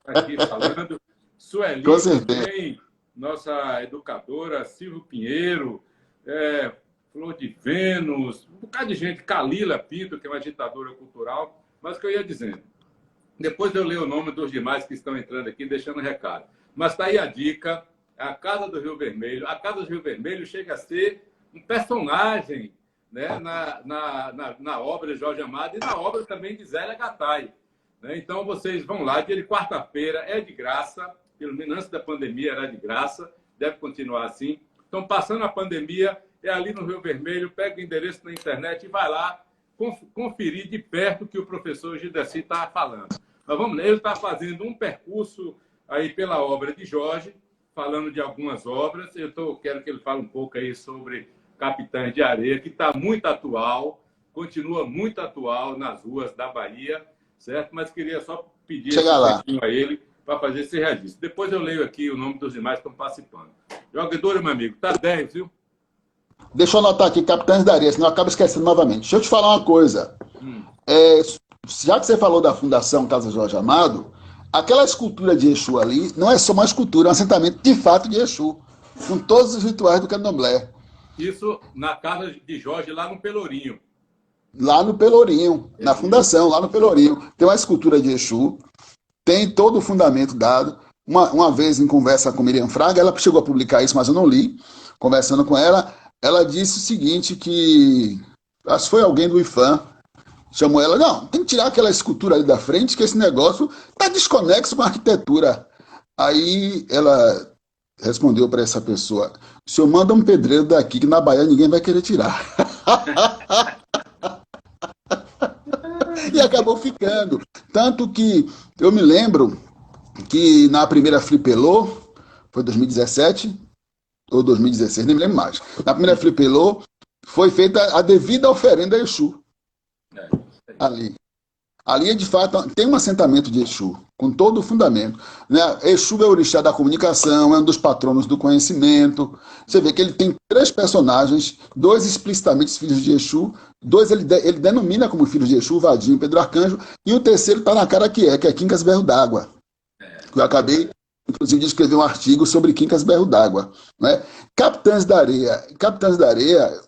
Aqui falando. Sueli também, nossa educadora, Silvio Pinheiro, Flor de Vênus, um bocado de gente, Calila Pinto, que é uma agitadora cultural, mas o que eu ia dizendo. Depois eu leio o nome dos demais que estão entrando aqui, deixando recado. Mas está aí a dica, a Casa do Rio Vermelho. A Casa do Rio Vermelho chega a ser um personagem, né, na obra de Jorge Amado e na obra também de Zélia Gattai. Né? Então, vocês vão lá, dia de quarta-feira, é de graça, pelo menos antes da pandemia era de graça, deve continuar assim. Então, passando a pandemia, é ali no Rio Vermelho, pega o endereço na internet e vai lá conferir de perto o que o professor Gildeci está falando. Mas vamos lá, ele está fazendo um percurso aí pela obra de Jorge, falando de algumas obras. Quero que ele fale um pouco aí sobre Capitães de Areia, que está muito atual, continua muito atual nas ruas da Bahia, certo? Mas queria só pedir a ele para fazer esse registro. Depois eu leio aqui o nome dos demais que estão participando. Jogador, meu amigo, tá 10, viu? Deixa eu anotar aqui, Capitães da Areia, senão eu acabo esquecendo novamente. Deixa eu te falar uma coisa. Já que você falou da Fundação Casa Jorge Amado, aquela escultura de Exu ali não é só uma escultura, é um assentamento de fato de Exu, com todos os rituais do candomblé. Isso na casa de Jorge, lá no Pelourinho. Lá no Pelourinho, na Fundação, lá no Pelourinho. Tem uma escultura de Exu, tem todo o fundamento dado. Uma vez, em conversa com Miriam Fraga, ela chegou a publicar isso, mas eu não li. Conversando com ela, ela disse o seguinte, que acho que foi alguém do IFAM, Chamou ela, não, tem que tirar aquela escultura ali da frente, que esse negócio está desconexo com a arquitetura. Aí ela respondeu para essa pessoa, o senhor manda um pedreiro daqui, que na Bahia ninguém vai querer tirar. E acabou ficando. Tanto que eu me lembro que na primeira Flipelô, foi 2017 ou 2016, nem me lembro mais. Na primeira Flipelô, foi feita a devida oferenda a Exu. Ali. Ali, de fato, tem um assentamento de Exu, com todo o fundamento. Né? Exu é o orixá da comunicação, é um dos patronos do conhecimento. Você vê que ele tem 3 personagens, 2 explicitamente filhos de Exu, 2 ele denomina como filhos de Exu, Vadinho e Pedro Arcanjo, e o terceiro está na cara que é Quincas Berro d'Água. Eu acabei, inclusive, de escrever um artigo sobre Quincas Berro d'Água. Né? Capitães da Areia. Capitães da Areia,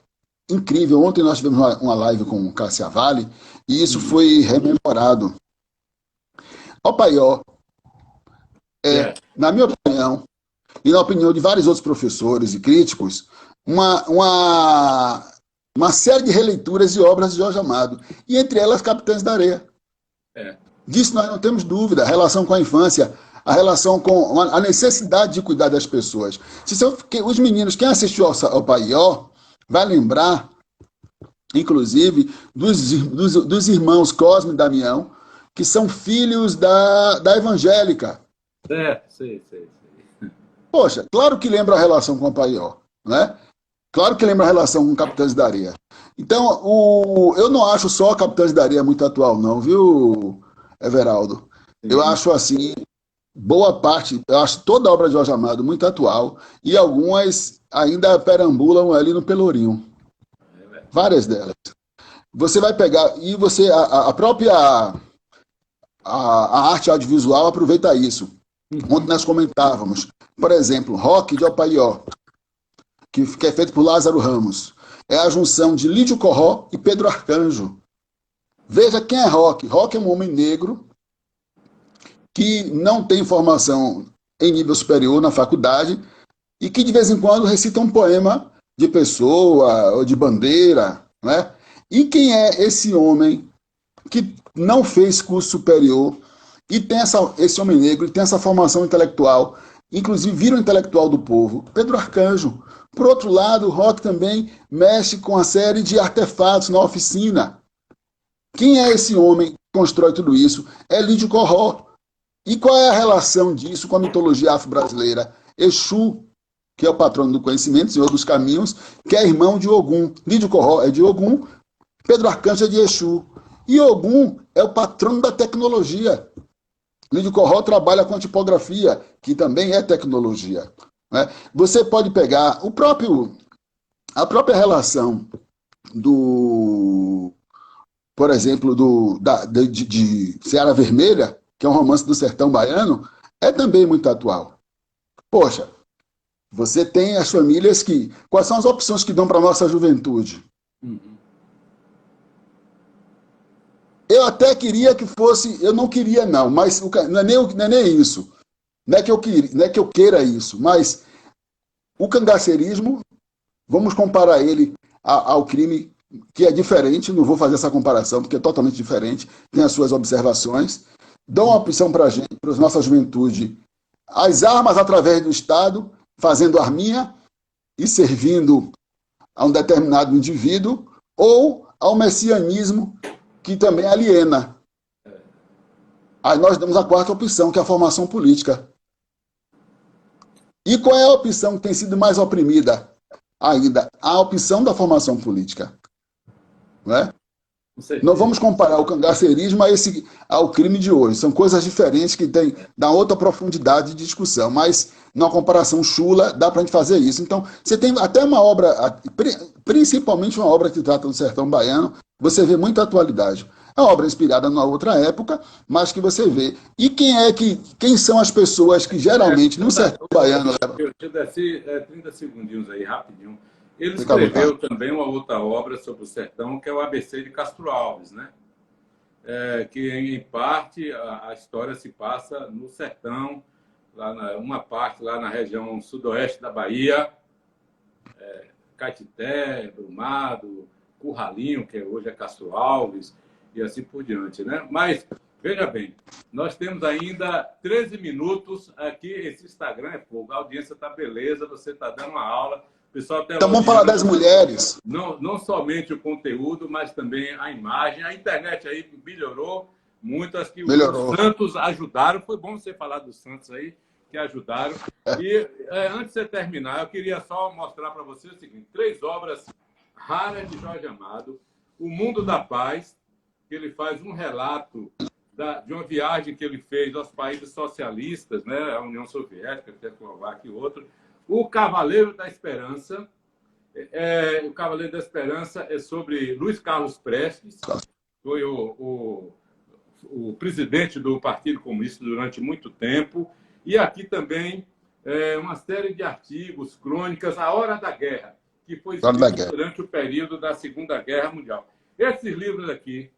incrível. Ontem nós tivemos uma live com o Cássia Vale, e isso foi rememorado. O Paió na minha opinião, e na opinião de vários outros professores e críticos, uma série de releituras de obras de Jorge Amado, e entre elas Capitães da Areia. Disso nós não temos dúvida, a relação com a infância, a relação com a necessidade de cuidar das pessoas. Os meninos, quem assistiu ao Paió, vai lembrar, inclusive, dos irmãos Cosme e Damião, que são filhos da evangélica. Sei. Poxa, claro que lembra a relação com o Paió, né? Claro que lembra a relação com Capitães da Areia. Então, eu não acho só Capitães da Areia muito atual, não, viu, Everaldo? Eu acho, assim, boa parte, eu acho toda a obra de Jorge Amado muito atual, e algumas ainda perambulam ali no Pelourinho. Várias delas. Você vai pegar, e você, a própria a arte audiovisual aproveita isso. Ontem nós comentávamos, por exemplo, Rock de Opaió, que é feito por Lázaro Ramos. É a junção de Lídio Corró e Pedro Arcanjo. Veja quem é Rock. Rock é um homem negro que não tem formação em nível superior na faculdade e que de vez em quando recita um poema de Pessoa ou de Bandeira, né? E quem é esse homem que não fez curso superior e tem esse homem negro e tem essa formação intelectual, inclusive vira um intelectual do povo? Pedro Arcanjo. Por outro lado, o Rock também mexe com a série de artefatos na oficina. Quem é esse homem que constrói tudo isso? É Lídio Corró. E qual é a relação disso com a mitologia afro-brasileira? Exu, que é o patrono do conhecimento, senhor dos caminhos, que é irmão de Ogum. Lídio Corró é de Ogum, Pedro Arcanjo é de Exu. E Ogum é o patrono da tecnologia. Lídio Corró trabalha com a tipografia, que também é tecnologia. Né? Você pode pegar a própria relação por exemplo, de Seara Vermelha, que é um romance do sertão baiano, é também muito atual. Poxa, você tem as famílias que... Quais são as opções que dão para a nossa juventude? Eu até queria que fosse... Eu não queria, não, mas não é nem isso. Não é que eu queira isso, mas o cangaceirismo, vamos comparar ele ao crime, que é diferente, não vou fazer essa comparação, porque é totalmente diferente, tem as suas observações, dão uma opção para a gente, para a nossa juventude, as armas através do Estado, fazendo arminha e servindo a um determinado indivíduo, ou ao messianismo, que também aliena. Aí nós damos a quarta opção, que é a formação política. E qual é a opção que tem sido mais oprimida ainda? A opção da formação política. Né? Não vamos comparar o cangaceirismo ao crime de hoje. São coisas diferentes que dão outra profundidade de discussão, mas numa comparação chula dá para a gente fazer isso. Então, você tem até uma obra, principalmente uma obra que trata do sertão baiano, você vê muita atualidade. É uma obra inspirada numa outra época, mas que você vê. E quem são as pessoas que geralmente no sertão baiano... Eu te desci 30 segundinhos aí, rapidinho. Ele escreveu também uma outra obra sobre o sertão, que é o ABC de Castro Alves, né? Que, em parte, a história se passa no sertão, uma parte lá na região sudoeste da Bahia, Caetité, Brumado, Curralinho, que hoje é Castro Alves, e assim por diante, né? Mas, veja bem, nós temos ainda 13 minutos aqui, esse Instagram é fogo, a audiência está beleza, você está dando uma aula, o pessoal está Então vamos falar das mulheres. Não somente o conteúdo, mas também a imagem, a internet aí melhorou muito, acho que os Santos ajudaram, foi bom você falar dos Santos aí, que ajudaram. E antes de você terminar, eu queria só mostrar para você o seguinte, 3 obras raras de Jorge Amado, O Mundo da Paz, que ele faz um relato de uma viagem que ele fez aos países socialistas, né, a União Soviética, Tchecoslováquia e outro. O Cavaleiro da Esperança. O Cavaleiro da Esperança é sobre Luiz Carlos Prestes, foi o presidente do Partido Comunista durante muito tempo. E aqui também uma série de artigos, crônicas, A Hora da Guerra, que foi escrito durante o período da Segunda Guerra Mundial. Esses livros aqui,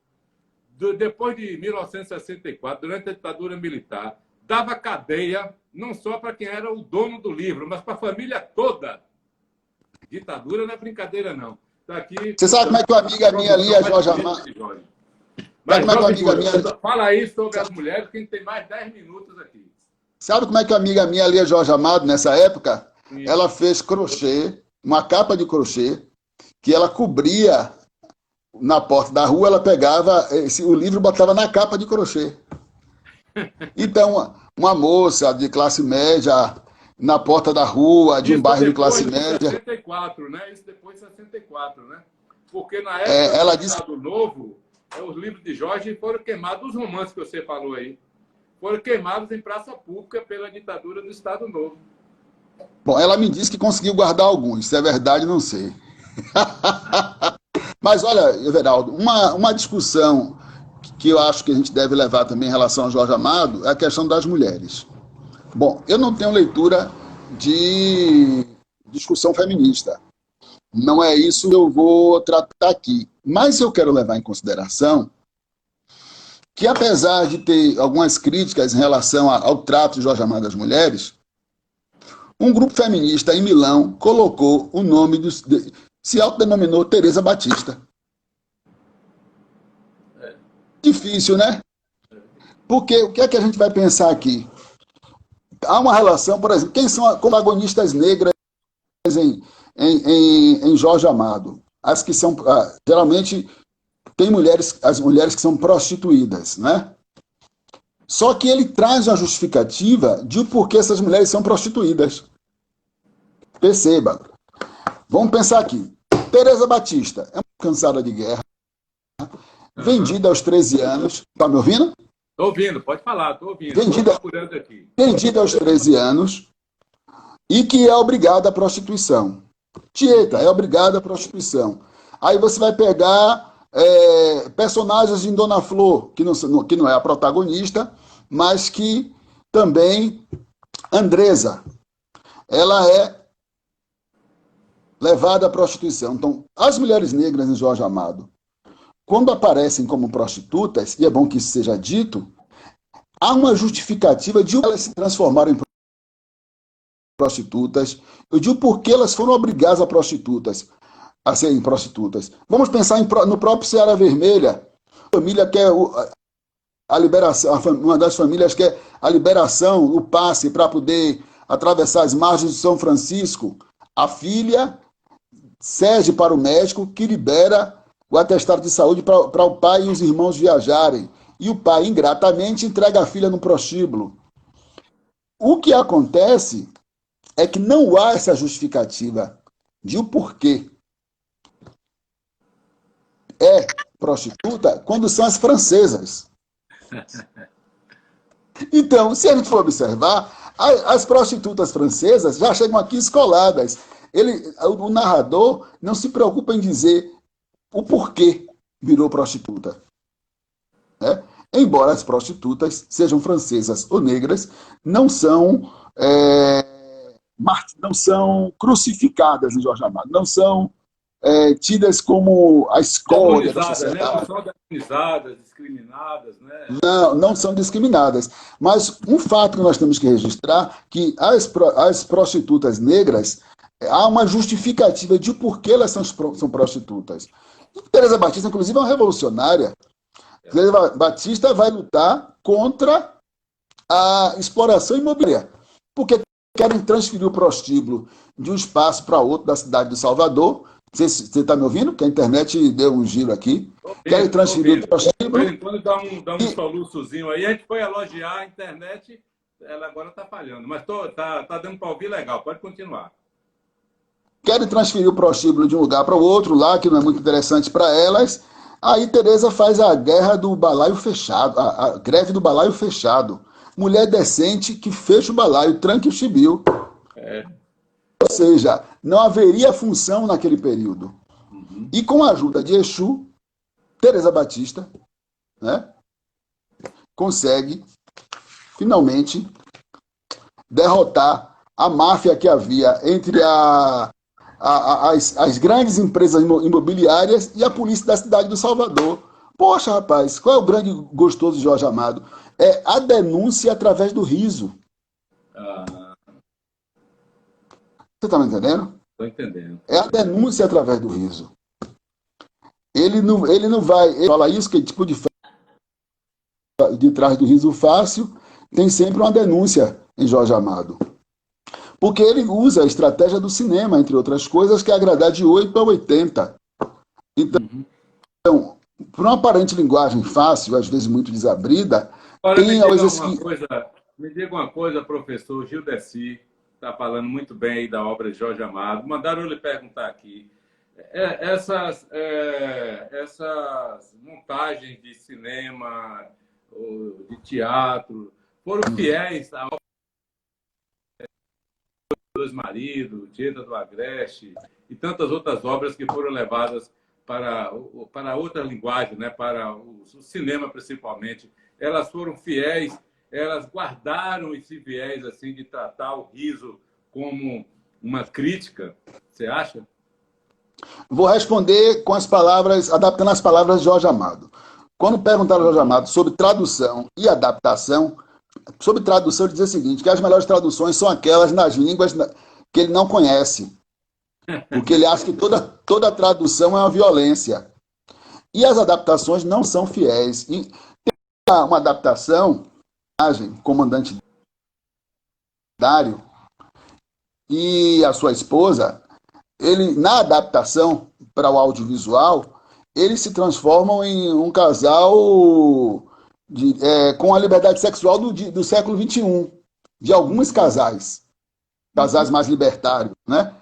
depois de 1964, durante a ditadura militar, dava cadeia não só para quem era o dono do livro, mas para a família toda. Ditadura não é brincadeira, não. Tá aqui, você sabe como é que uma amiga minha lia Jorge Amado? Mas, fala aí sobre as mulheres, que a gente tem mais 10 minutos aqui. Sabe como é que uma amiga minha lia Jorge Amado nessa época? Sim. Ela fez crochê, uma capa de crochê, que ela cobria na porta da rua, ela pegava o livro e botava na capa de crochê. Então, uma moça de classe média na porta da rua, de um bairro de classe média... 64, né? Isso depois de 64, né? Porque na época do Estado Novo, os livros de Jorge foram queimados, os romances que você falou aí, foram queimados em praça pública pela ditadura do Estado Novo. Bom, ela me disse que conseguiu guardar alguns, se é verdade, não sei. Mas olha, Everaldo, uma discussão que eu acho que a gente deve levar também em relação ao Jorge Amado é a questão das mulheres. Bom, eu não tenho leitura de discussão feminista. Não é isso que eu vou tratar aqui. Mas eu quero levar em consideração que, apesar de ter algumas críticas em relação ao trato de Jorge Amado às mulheres, um grupo feminista em Milão colocou o nome, se autodenominou Teresa Batista. Difícil, né? Porque o que é que a gente vai pensar aqui? Há uma relação, por exemplo, quem são as protagonistas negras em Jorge Amado? As que são, geralmente, tem as mulheres que são prostituídas, né? Só que ele traz uma justificativa de por que essas mulheres são prostituídas. Perceba. Vamos pensar aqui. Teresa Batista é uma cansada de guerra, vendida aos 13 anos. Está me ouvindo? Estou ouvindo, pode falar, estou ouvindo. Vendida aos 13 anos e que é obrigada à prostituição. Tieta é obrigada à prostituição. Aí você vai pegar personagens em Dona Flor, que não é a protagonista, mas que também, Andresa, ela é levada à prostituição. Então, as mulheres negras em Jorge Amado, quando aparecem como prostitutas, e é bom que isso seja dito, há uma justificativa de elas se transformarem em prostitutas, eu digo porque elas foram obrigadas a serem prostitutas. Vamos pensar no próprio Seara Vermelha, a família quer a liberação, uma das famílias quer a liberação, o passe para poder atravessar as margens de São Francisco. A filha cede para o médico que libera o atestado de saúde para o pai e os irmãos viajarem. E o pai, ingratamente, entrega a filha no prostíbulo. O que acontece é que não há essa justificativa de o porquê é prostituta quando são as francesas. Então, se a gente for observar, as prostitutas francesas já chegam aqui escoladas. O narrador não se preocupa em dizer o porquê virou prostituta. Né? Embora as prostitutas, sejam francesas ou negras, não são crucificadas em Jorge Amado, não são tidas como a escória da sociedade. Né? Não são demonizadas, discriminadas. Né? Não são discriminadas. Mas um fato que nós temos que registrar que as prostitutas negras, há uma justificativa de por que elas são prostitutas. Teresa Batista, inclusive, é uma revolucionária. Tereza Batista vai lutar contra a exploração imobiliária, porque querem transferir o prostíbulo de um espaço para outro da cidade de Salvador. Você está me ouvindo? Que a internet deu um giro aqui. Querem transferir o prostíbulo. De quando dá um soluçozinho aí, a gente foi elogiar a internet, ela agora está falhando, mas tá dando para ouvir legal, pode continuar. Querem transferir o prostíbulo de um lugar para o outro, lá, que não é muito interessante para elas. Aí Tereza faz a guerra do balaio fechado, a greve do balaio fechado. Mulher decente que fecha o balaio, tranque o chibio. Ou seja, não haveria função naquele período. E com a ajuda de Exu, Tereza Batista, né, consegue finalmente derrotar a máfia que havia entre as grandes empresas imobiliárias e a polícia da cidade do Salvador. Poxa, rapaz, qual é o grande gostoso de Jorge Amado? É a denúncia através do riso. Você está me entendendo? Estou entendendo. É a denúncia através do riso. Ele não vai... Ele fala isso, que tipo de trás do riso fácil tem sempre uma denúncia em Jorge Amado. Porque ele usa a estratégia do cinema, entre outras coisas, que é agradar de 8 a 80. Então, por uma aparente linguagem fácil, às vezes muito desabrida, agora, tem me diga uma coisa, professor Gil Deci, está falando muito bem aí da obra de Jorge Amado. Mandaram eu lhe perguntar aqui. Essas montagens de cinema, de teatro, foram fiéis à obra Dois Maridos, Tieta do Agreste e tantas outras obras que foram levadas para outra linguagem, né? Para o cinema principalmente. Elas foram fiéis, elas guardaram esse viés assim, de tratar o riso como uma crítica, você acha? Vou responder com as palavras, adaptando as palavras de Jorge Amado. Quando perguntaram ao Jorge Amado sobre tradução e adaptação, sobre tradução, ele dizia o seguinte, que as melhores traduções são aquelas nas línguas que ele não conhece. Porque ele acha que toda tradução é uma violência. E as adaptações não são fiéis. E tem uma adaptação, Comandante Dário e a sua esposa, na adaptação para o audiovisual, eles se transformam em um casal com a liberdade sexual do século XXI, de alguns casais mais libertários, né?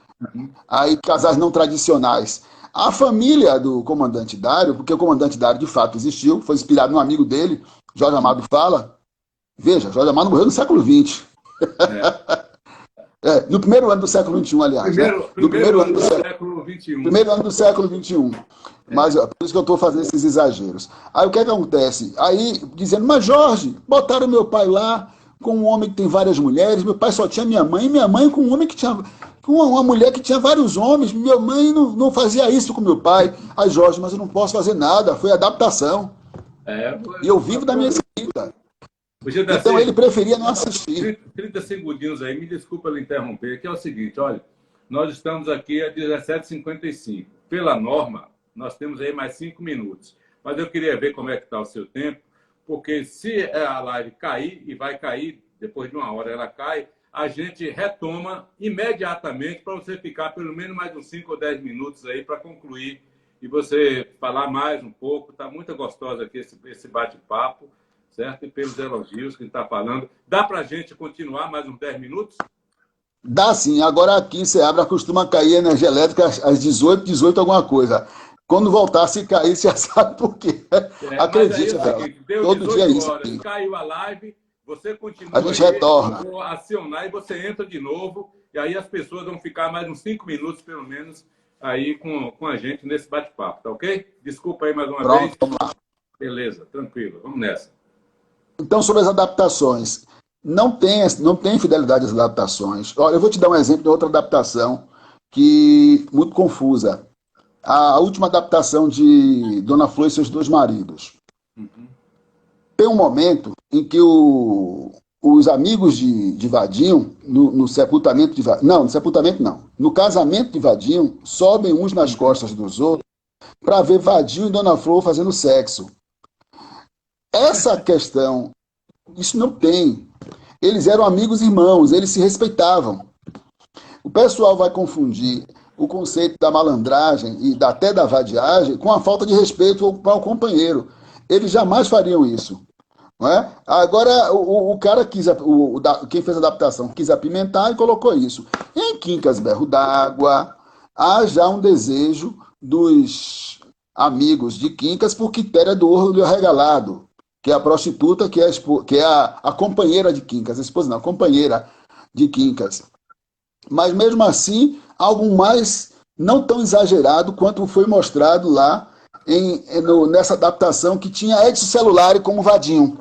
Aí casais não tradicionais. A família do Comandante Dário, porque o Comandante Dário de fato existiu, foi inspirado num amigo dele, Jorge Amado fala. Veja, Jorge Amado morreu no século XX. No primeiro ano do século XXI, aliás. Primeiro ano do século XXI. Primeiro ano do século XXI. Mas por isso que eu estou fazendo esses exageros. Aí o que acontece? Aí, dizendo, mas Jorge, botaram meu pai lá com um homem que tem várias mulheres, meu pai só tinha minha mãe com um homem que tinha... com uma mulher que tinha vários homens, minha mãe não fazia isso com meu pai. Aí, Jorge, mas eu não posso fazer nada, foi adaptação. E eu vivo da minha escrita. Então ele preferia não assistir. 30 segundinhos aí, me desculpa eu interromper, que é o seguinte, olha, nós estamos aqui a 17h55. Pela norma, nós temos aí mais 5 minutos. Mas eu queria ver como é que está o seu tempo, porque se a live cair, e vai cair, depois de 1 hora ela cai, a gente retoma imediatamente para você ficar pelo menos mais uns 5 ou 10 minutos aí para concluir e você falar mais um pouco. Está muito gostoso aqui esse bate-papo, certo? E pelos elogios que está falando. Dá para a gente continuar mais uns 10 minutos? Dá sim. Agora aqui em Ceabra costuma cair energia elétrica às 18 alguma coisa. Quando voltar, se cair, você já sabe por quê. Acredite, velho. Todo dia é isso. Horas, caiu a live, você continua. A gente retorna. Eu vou acionar e você entra de novo. E aí as pessoas vão ficar mais uns 5 minutos, pelo menos, aí com a gente nesse bate-papo, tá ok? Desculpa aí mais uma vez. Pronto, vamos lá. Beleza, tranquilo. Vamos nessa. Então, sobre as adaptações. Não tem fidelidade às adaptações. Olha, eu vou te dar um exemplo de outra adaptação muito confusa. A última adaptação de Dona Flor e seus dois maridos. Tem um momento em que os amigos de Vadinho, no sepultamento de Vadinho, não, no sepultamento não, no casamento de Vadinho, sobem uns nas costas dos outros para ver Vadinho e Dona Flor fazendo sexo. essa questão, isso não tem. Eles eram amigos e irmãos, eles se respeitavam. O pessoal vai confundir o conceito da malandragem e até da vadiagem com a falta de respeito para o companheiro. Eles jamais fariam isso. Não é? Agora, o cara quis, quem fez a adaptação quis apimentar e colocou isso. Em Quincas Berro d'Água, há já um desejo dos amigos de Quincas por Quitéria do Olho Arregalado, que é a prostituta, que é a companheira de Quincas, a esposa não, a companheira de Quincas. Mas mesmo assim, algo mais não tão exagerado quanto foi mostrado lá nessa adaptação que tinha Edson Celulari como Vadinho.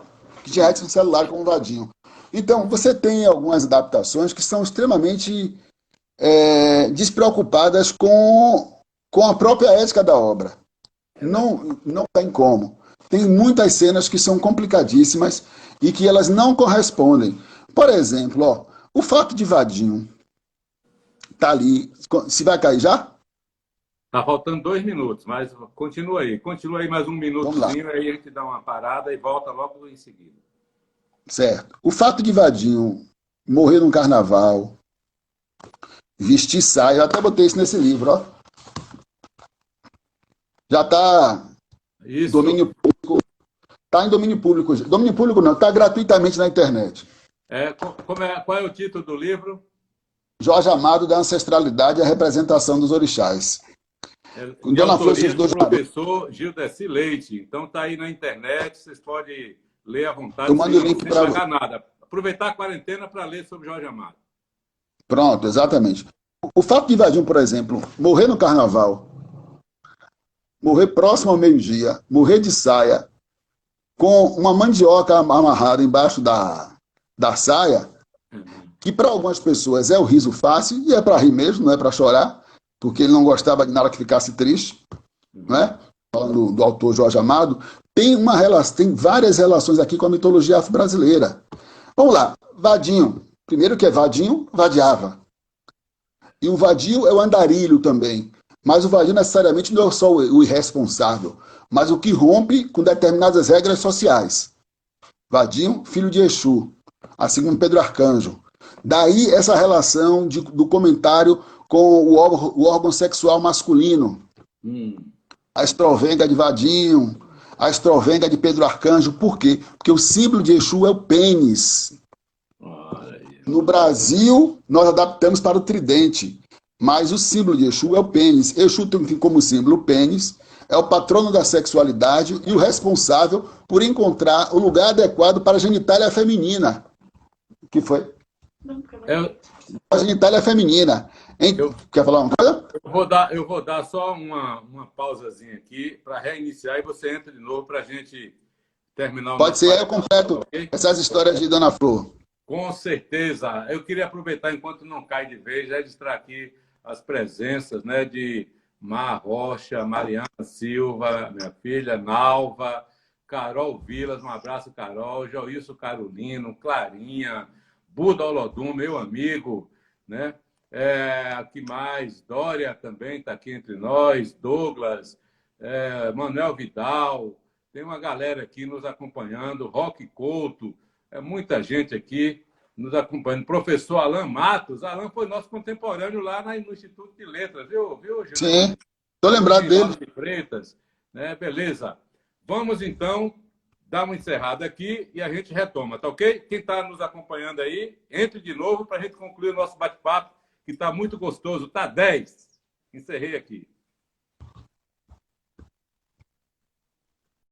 Então, você tem algumas adaptações que são extremamente despreocupadas com a própria ética da obra. Não tem como. Tem muitas cenas que são complicadíssimas e que elas não correspondem. Por exemplo, o fato de Vadinho tá ali. Se vai cair já? Tá faltando 2 minutos, mas continua aí mais um minutozinho, aí a gente dá uma parada e volta logo em seguida. Certo. O fato de Vadinho morrer num carnaval, vestir saia, eu até botei isso nesse livro, ó. Já está domínio público. Está em domínio público. Domínio público não, está gratuitamente na internet. Qual é o título do livro? Jorge Amado, da Ancestralidade e a Representação dos Orixás. Dona Flor do professor Gildeci Leite. Então está aí na internet, vocês podem ler à vontade. Eu mando o link sem para pagar nada. Aproveitar a quarentena para ler sobre Jorge Amado. Pronto, exatamente. O fato de Vadinho, por exemplo, morrer no carnaval, morrer próximo ao meio-dia, morrer de saia, com uma mandioca amarrada embaixo da saia, que para algumas pessoas é o riso fácil, e é para rir mesmo, não é para chorar, porque ele não gostava de nada que ficasse triste, né? Falando do autor Jorge Amado, tem várias relações aqui com a mitologia afro-brasileira. Vamos lá, Vadinho. Primeiro que é Vadinho, vadiava. E o vadio é o andarilho também. Mas o vadio necessariamente não é só o irresponsável, mas o que rompe com determinadas regras sociais. Vadinho, filho de Exu, assim como Pedro Arcanjo. Daí essa relação do comentário com o órgão sexual masculino. A estrovenga de Vadinho, a estrovenga de Pedro Arcanjo. Por quê? Porque o símbolo de Exu é o pênis. No Brasil, nós adaptamos para o tridente, mas o símbolo de Exu é o pênis. Exu tem como símbolo o pênis, é o patrono da sexualidade e o responsável por encontrar o lugar adequado para a genitália feminina. O que foi? A genitália feminina. Quer falar uma coisa? Eu vou dar só uma pausazinha aqui para reiniciar e você entra de novo para a gente terminar o Pode ser, aí eu completo essas histórias de Dona Flor. Com certeza. Eu queria aproveitar, enquanto não cai de vez, registrar aqui as presenças, né, de Mar Rocha, Mariana Silva, minha filha, Nalva, Carol Vilas, um abraço, Carol, Joilson Carolino, Clarinha, Buda Olodum, meu amigo, né? Que mais? Dória também está aqui entre nós, Douglas, Manuel Vidal, tem uma galera aqui nos acompanhando, Roque Couto, muita gente aqui nos acompanhando. Professor Alan Matos. Alan foi nosso contemporâneo lá no Instituto de Letras, viu, Gilberto? Sim, estou lembrado dele. De Freitas, né? Beleza. Vamos, então, dar uma encerrada aqui e a gente retoma, tá ok? Quem está nos acompanhando aí, entre de novo para a gente concluir o nosso bate-papo, que está muito gostoso. Tá 10. Encerrei aqui.